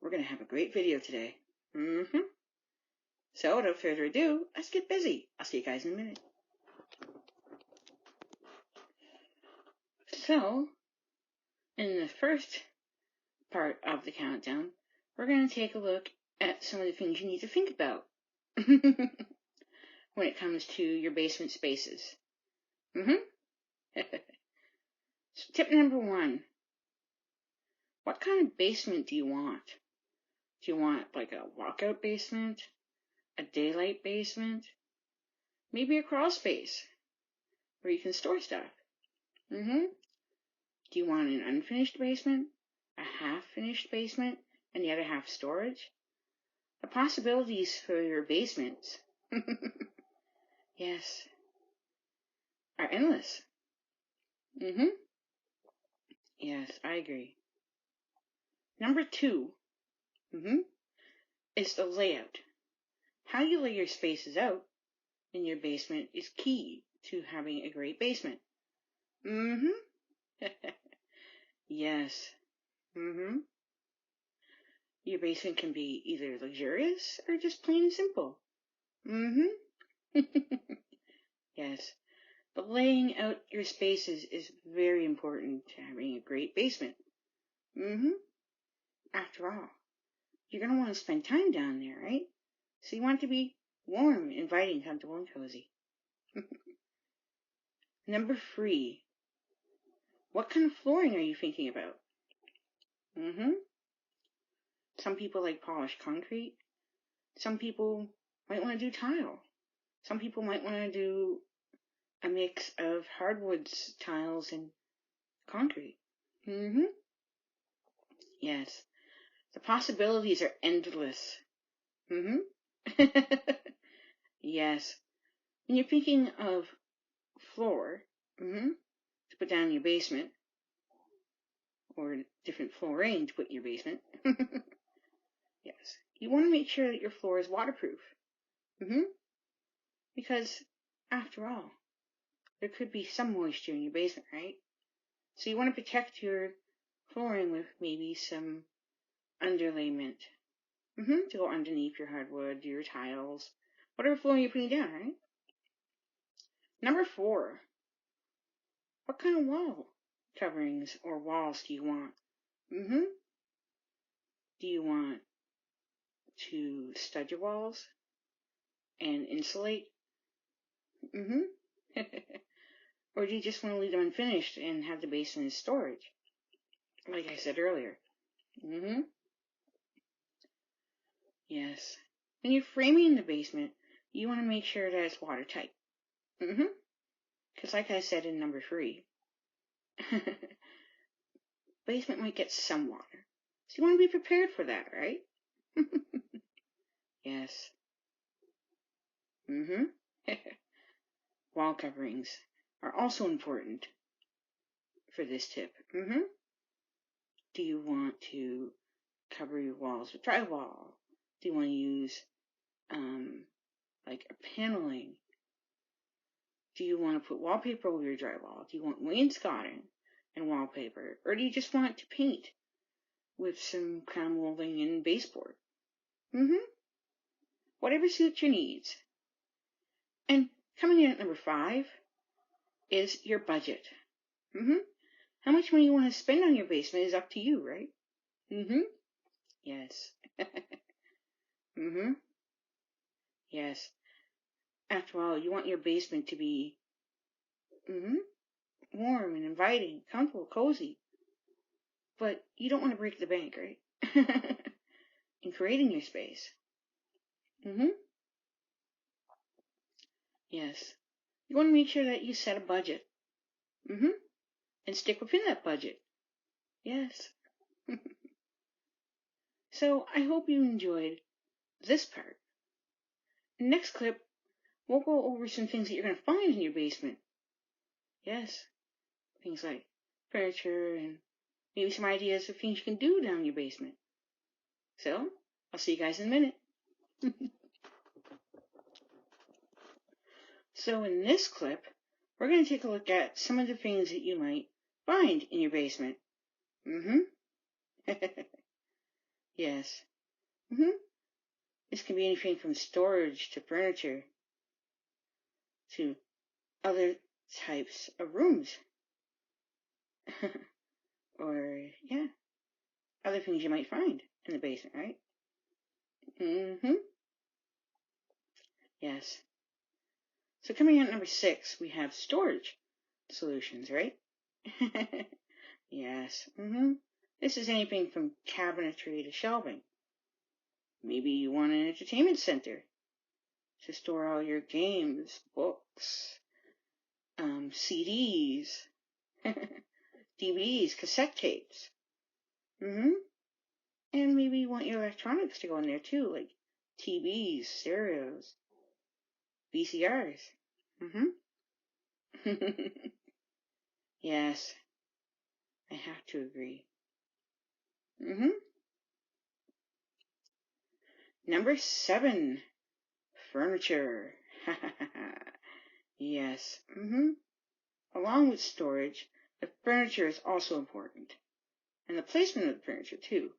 We're going to have a great video today. So without further ado, let's get busy. I'll see you guys in a minute. So, in the first part of the countdown, we're going to take a look at some of the things you need to think about when it comes to your basement spaces. So tip number 1. What kind of basement do you want? Do you want like a walkout basement? A daylight basement? Maybe a crawl space where you can store stuff? Do you want an unfinished basement? A half-finished basement? And the other half storage? The possibilities for your basements, yes, are endless. Yes, I agree. Number 2, is the layout. How you lay your spaces out in your basement is key to having a great basement. Yes. Your basement can be either luxurious or just plain and simple. Yes. But laying out your spaces is very important to having a great basement. After all, you're going to want to spend time down there, right? So you want it to be warm, inviting, comfortable, and cozy. Number 3. What kind of flooring are you thinking about? Some people like polished concrete. Some people might want to do tile. Some people might want to do a mix of hardwoods, tiles, and concrete. Yes. The possibilities are endless. Yes. When you're thinking of floor, to put down in your basement, or different flooring to put in your basement, yes, you want to make sure that your floor is waterproof. Because, after all, there could be some moisture in your basement, right? So you want to protect your flooring with maybe some underlayment to go underneath your hardwood, your tiles, whatever flooring you're putting down, right? Number 4, what kind of wall coverings or walls do you want? Do you want to stud your walls and insulate? Or do you just want to leave them unfinished and have the basement as storage? Like I said earlier. Yes. When you're framing the basement, you want to make sure that it's watertight. Because like I said in number 3, basement might get some water. So you want to be prepared for that, right? Yes. Wall coverings are also important for this tip. Do you want to cover your walls with drywall? Do you want to use like a paneling? Do you want to put wallpaper over your drywall? Do you want wainscoting and wallpaper? Or do you just want to paint with some crown molding and baseboard? Whatever suits your needs. And coming in at number 5 is your budget. How much money you want to spend on your basement is up to you, right? Yes. Yes. After all, you want your basement to be warm and inviting, comfortable, cozy. But you don't want to break the bank, right? In creating your space. Yes. You want to make sure that you set a budget. And stick within that budget. Yes. So I hope you enjoyed this part. Next clip, we'll go over some things that you're going to find in your basement. Yes. Things like furniture and maybe some ideas of things you can do down in your basement. So, I'll see you guys in a minute. So in this clip, we're going to take a look at some of the things that you might find in your basement. Yes. This can be anything from storage to furniture to other types of rooms. Or, yeah, other things you might find in the basement, right? Yes. So coming in at number 6, we have storage solutions, right? Yes. This is anything from cabinetry to shelving. Maybe you want an entertainment center to store all your games, books, CDs, DVDs, cassette tapes. And maybe you want your electronics to go in there too, like TVs, stereos, VCRs. Yes, I have to agree. Number 7, furniture. Yes. Along with storage, the furniture is also important. And the placement of the furniture, too.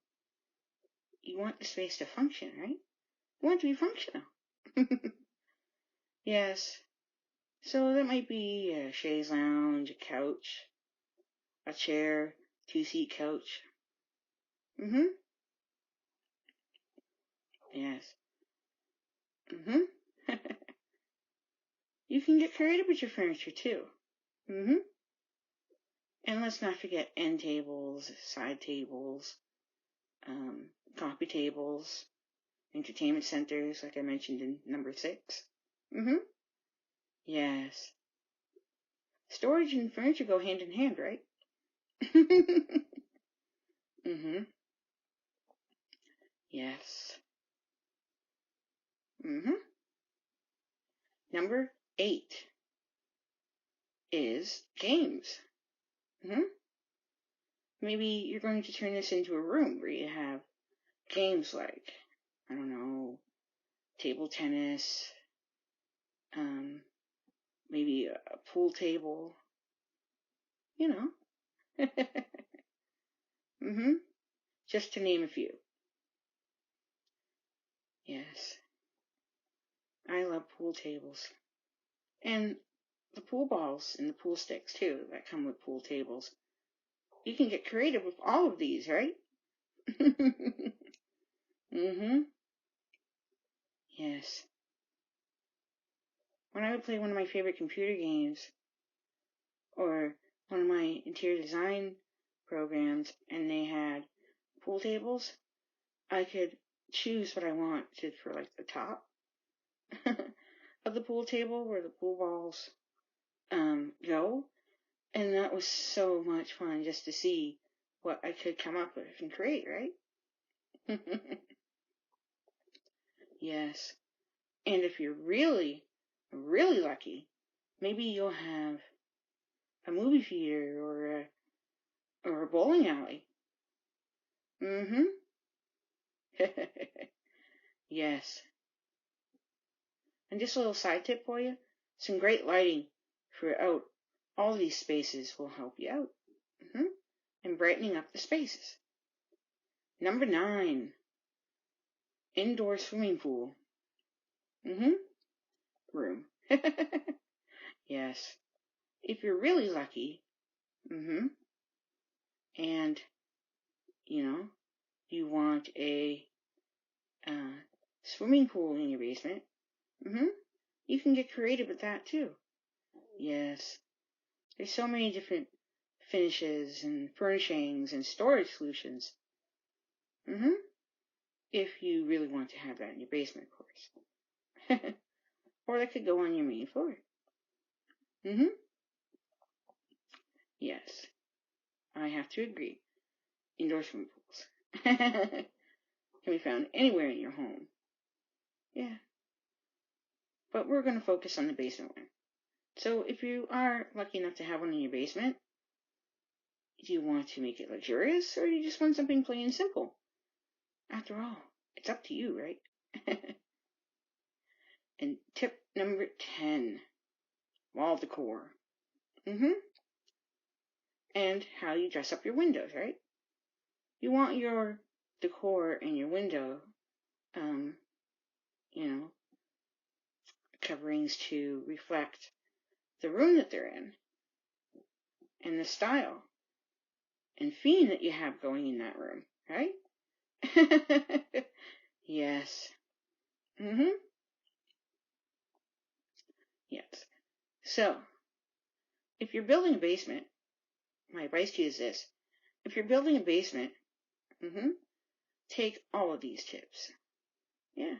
You want the space to function, right? You want it to be functional. Yes. So that might be a chaise lounge, a couch, a chair, 2-seat couch. Yes. You can get creative with your furniture too. And let's not forget end tables, side tables, coffee tables, entertainment centers, like I mentioned in number 6. Yes. Storage and furniture go hand in hand, right? Yes. Number 8 is games. Maybe you're going to turn this into a room where you have games like, I don't know, table tennis, maybe a pool table, you know. Just to name a few. Yes. I love pool tables. And the pool balls and the pool sticks too that come with pool tables. You can get creative with all of these, right? Yes. When I would play one of my favorite computer games or one of my interior design programs and they had pool tables, I could choose what I wanted for like the top of the pool table where the pool balls go. And that was so much fun just to see what I could come up with and create, right? Yes. And if you're really, really lucky, maybe you'll have a movie theater or a bowling alley. Yes. And just a little side tip for you, some great lighting throughout all these spaces will help you out. And brightening up the spaces. Number 9, indoor swimming pool. Room. Yes. If you're really lucky, and, you want a swimming pool in your basement, you can get creative with that too. Yes. There's so many different finishes and furnishings and storage solutions. If you really want to have that in your basement, of course. Or that could go on your main floor. Yes. I have to agree. Indoor swimming pools can be found anywhere in your home. Yeah. But we're going to focus on the basement one. So if you are lucky enough to have one in your basement, do you want to make it luxurious or do you just want something plain and simple? After all, it's up to you, right? And tip number 10, wall decor. And how you dress up your windows, right? You want your decor in your window, coverings to reflect the room that they're in and the style and theme that you have going in that room, right? Yes. Yes. So, if you're building a basement, my advice to you is this. If you're building a basement, take all of these tips. Yeah.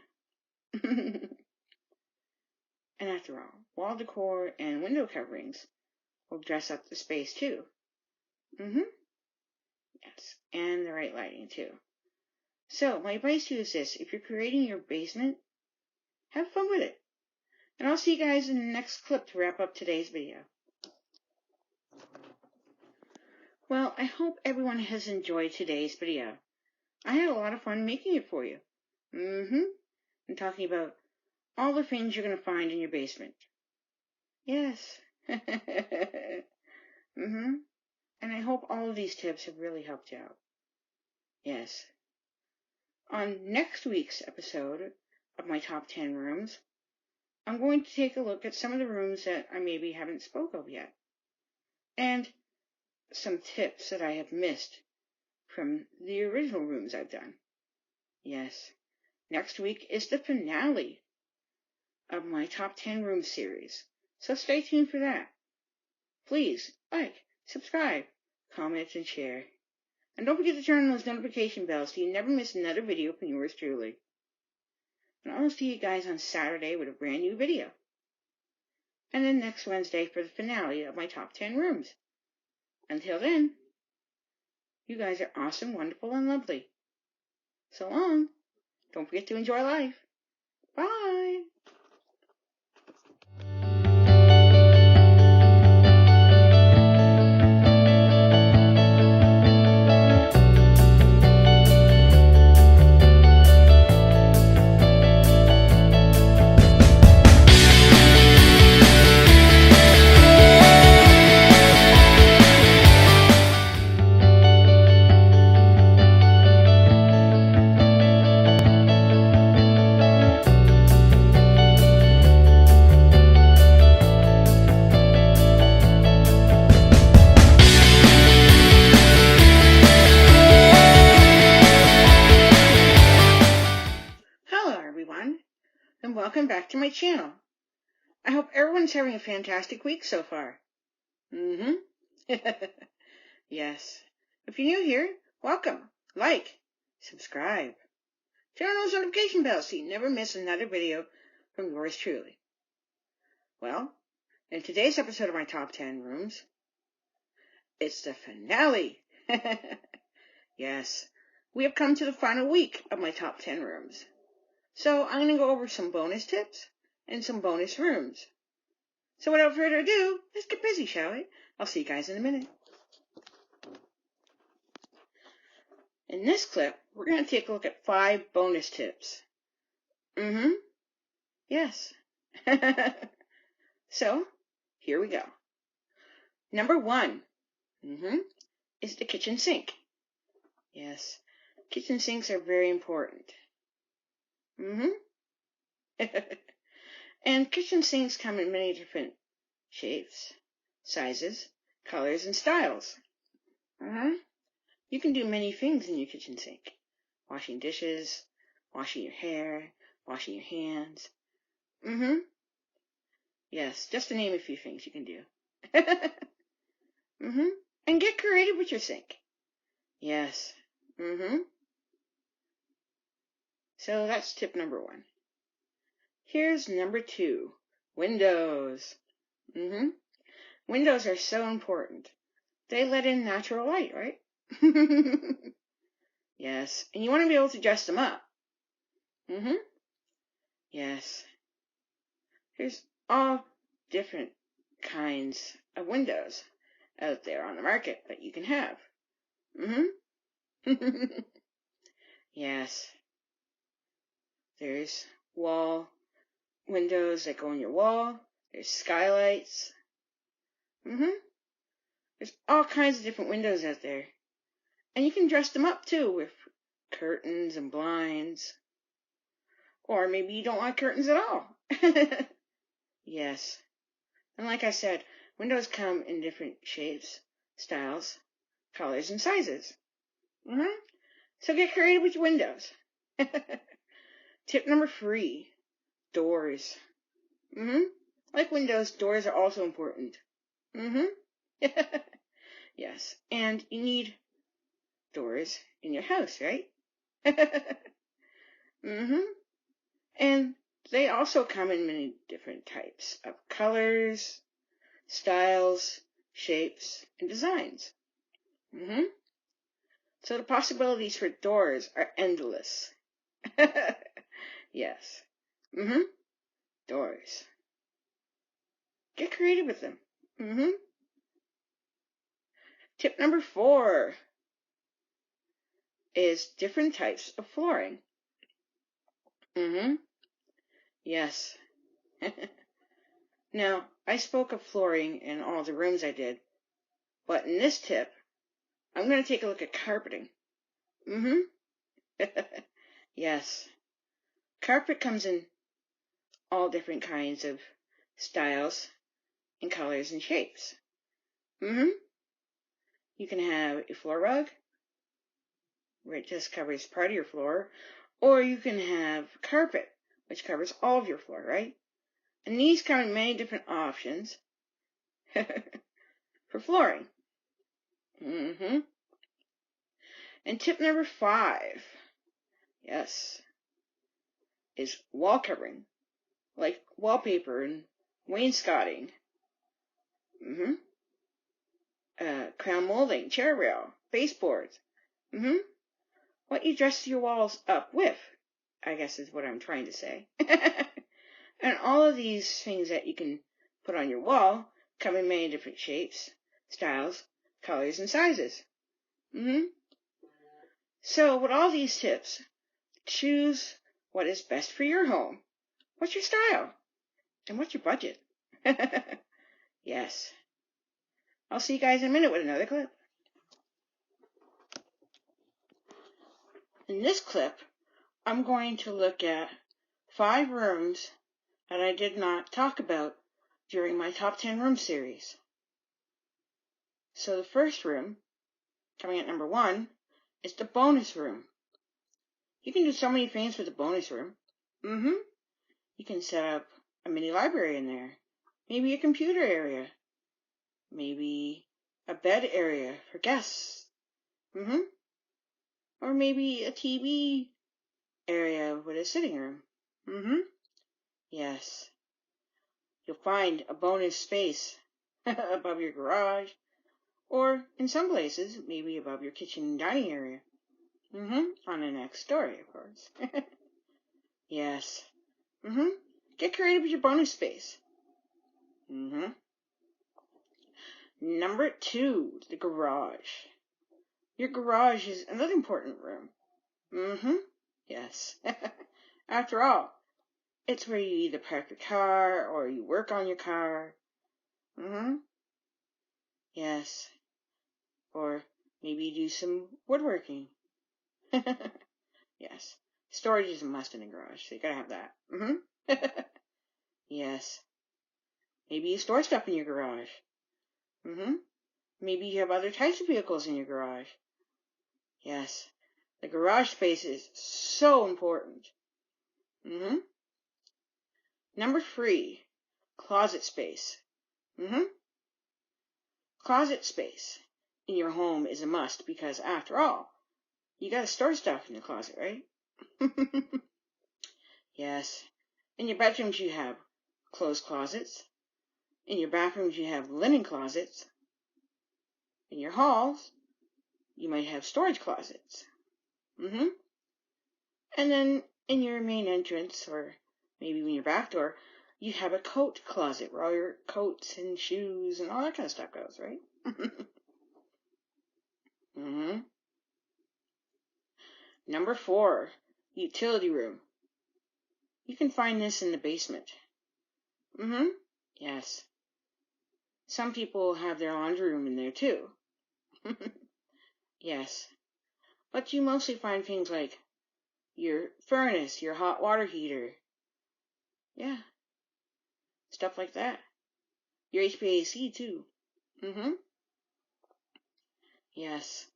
And after all, wall decor and window coverings will dress up the space too. Yes. And the right lighting too. So, my advice to you is this. If you're creating your basement, have fun with it. And I'll see you guys in the next clip to wrap up today's video. Well, I hope everyone has enjoyed today's video. I had a lot of fun making it for you. And talking about all the things you're going to find in your basement. Yes. And I hope all of these tips have really helped you out. Yes. On next week's episode of my top 10 rooms, I'm going to take a look at some of the rooms that I maybe haven't spoke of yet, and some tips that I have missed from the original rooms I've done. Yes, next week is the finale of my top 10 room series, so stay tuned for that. Please like, subscribe, comment, and share. And don't forget to turn on those notification bells so you never miss another video from yours truly. And I'll see you guys on Saturday with a brand new video. And then next Wednesday for the finale of my top 10 rooms. Until then, you guys are awesome, wonderful, and lovely. So long. Don't forget to enjoy life. Bye. And welcome back to my channel. I hope everyone's having a fantastic week so far. Yes. If you're new here, welcome. Like, subscribe. Turn on those notification bells so you never miss another video from yours truly. Well, in today's episode of my top 10 rooms, it's the finale. Yes, we have come to the final week of my top 10 rooms. So I'm going to go over some bonus tips and some bonus rooms. So without further ado, let's get busy, shall we? I'll see you guys in a minute. In this clip, we're going to take a look at 5 bonus tips. Yes. So, here we go. Number 1, is the kitchen sink. Yes, kitchen sinks are very important. And kitchen sinks come in many different shapes, sizes, colors, and styles. You can do many things in your kitchen sink. Washing dishes, washing your hair, washing your hands. Yes, just to name a few things you can do. And get creative with your sink. Yes. So that's tip number 1. Here's number 2, windows. Windows are so important. They let in natural light, right? Yes, and you want to be able to dress them up. Yes. There's all different kinds of windows out there on the market that you can have. Yes. There's wall windows that go on your wall. There's skylights. There's all kinds of different windows out there. And you can dress them up too with curtains and blinds. Or maybe you don't like curtains at all. Yes. And like I said, windows come in different shapes, styles, colors, and sizes. So get creative with your windows. Tip number 3, doors. Like windows, doors are also important. Yes, and you need doors in your house, right? And they also come in many different types of colors, styles, shapes, and designs. So the possibilities for doors are endless. Yes. Doors. Get creative with them. Tip number 4 is different types of flooring. Yes. Now, I spoke of flooring in all the rooms I did, but in this tip, I'm going to take a look at carpeting. Yes. Carpet comes in all different kinds of styles and colors and shapes. You can have a floor rug, where it just covers part of your floor, or you can have carpet, which covers all of your floor, right? And these come in many different options for flooring. And tip number 5, yes, is wall covering, like wallpaper and wainscoting. Crown molding, chair rail, baseboards. What you dress your walls up with, I guess is what I'm trying to say. And all of these things that you can put on your wall come in many different shapes, styles, colors, and sizes. So with all these tips, choose what is best for your home. What's your style? And what's your budget? Yes. I'll see you guys in a minute with another clip. In this clip, I'm going to look at 5 rooms that I did not talk about during my top 10 room series. So the first room, coming at number 1, is the bonus room. You can do so many things with the bonus room. You can set up a mini library in there, maybe a computer area, maybe a bed area for guests, or maybe a TV area with a sitting room. Yes. You'll find a bonus space above your garage, or in some places, maybe above your kitchen and dining area. On the next story, of course. Yes. Get creative with your bonus space. Number 2, the garage. Your garage is another important room. Yes. After all, it's where you either park your car or you work on your car. Yes. Or maybe you do some woodworking. Yes. Storage is a must in a garage, so you gotta have that. Yes. Maybe you store stuff in your garage. Maybe you have other types of vehicles in your garage. Yes. The garage space is so important. Number 3, closet space. Closet space in your home is a must because, after all, you gotta store stuff in your closet, right? Yes. In your bedrooms, you have closed closets. In your bathrooms, you have linen closets. In your halls, you might have storage closets. And then in your main entrance, or maybe in your back door, you have a coat closet where all your coats and shoes and all that kind of stuff goes, right? Number 4, utility room. You can find this in the basement. Yes. Some people have their laundry room in there too. Yes. But you mostly find things like your furnace, your hot water heater. Yeah. Stuff like that. Your HVAC too. Yes.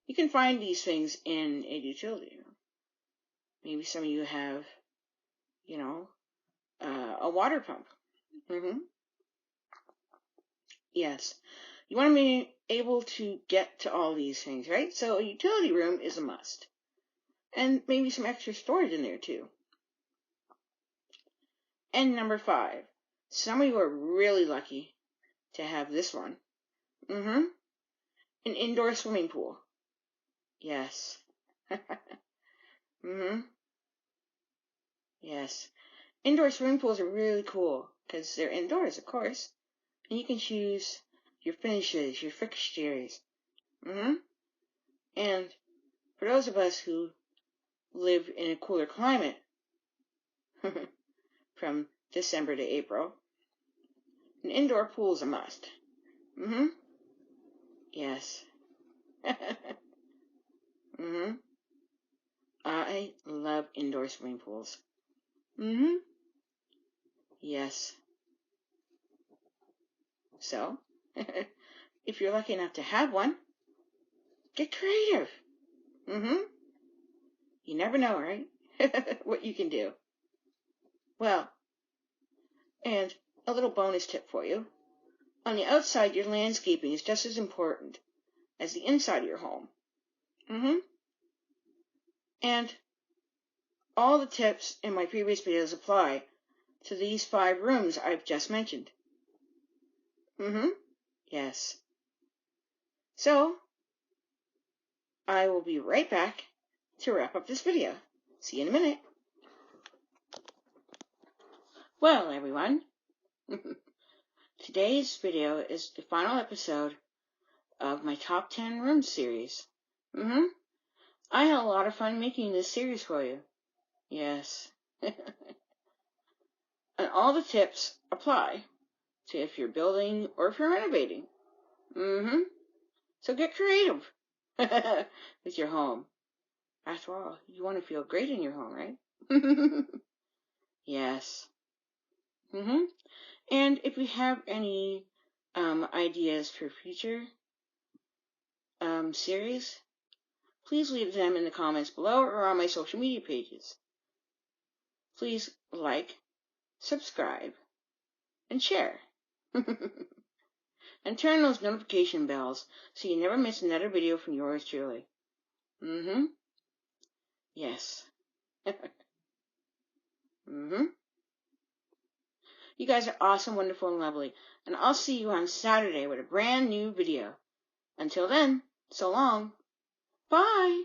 You can find these things in a utility room. Maybe some of you have, a water pump. Yes. You want to be able to get to all these things, right? So a utility room is a must. And maybe some extra storage in there too. And number 5. Some of you are really lucky to have this one. An indoor swimming pool. Yes. Yes. Indoor swimming pools are really cool because they're indoors, of course. And you can choose your finishes, your fixtures. And for those of us who live in a cooler climate, from December to April, an indoor pool is a must. Yes. I love indoor swimming pools. Yes. So, if you're lucky enough to have one, get creative. You never know, right? What you can do. Well, and a little bonus tip for you. On the outside, your landscaping is just as important as the inside of your home. And all the tips in my previous videos apply to these 5 rooms I've just mentioned. Yes. So, I will be right back to wrap up this video. See you in a minute. Well, everyone, today's video is the final episode of my Top 10 Rooms series. I had a lot of fun making this series for you. Yes. And all the tips apply to if you're building or if you're renovating. So get creative with your home. After all, you want to feel great in your home, right? Yes. And if you have any ideas for future series, please leave them in the comments below or on my social media pages. Please like, subscribe, and share. And turn those notification bells so you never miss another video from yours truly. Yes. You guys are awesome, wonderful, and lovely. And I'll see you on Saturday with a brand new video. Until then, so long. Bye.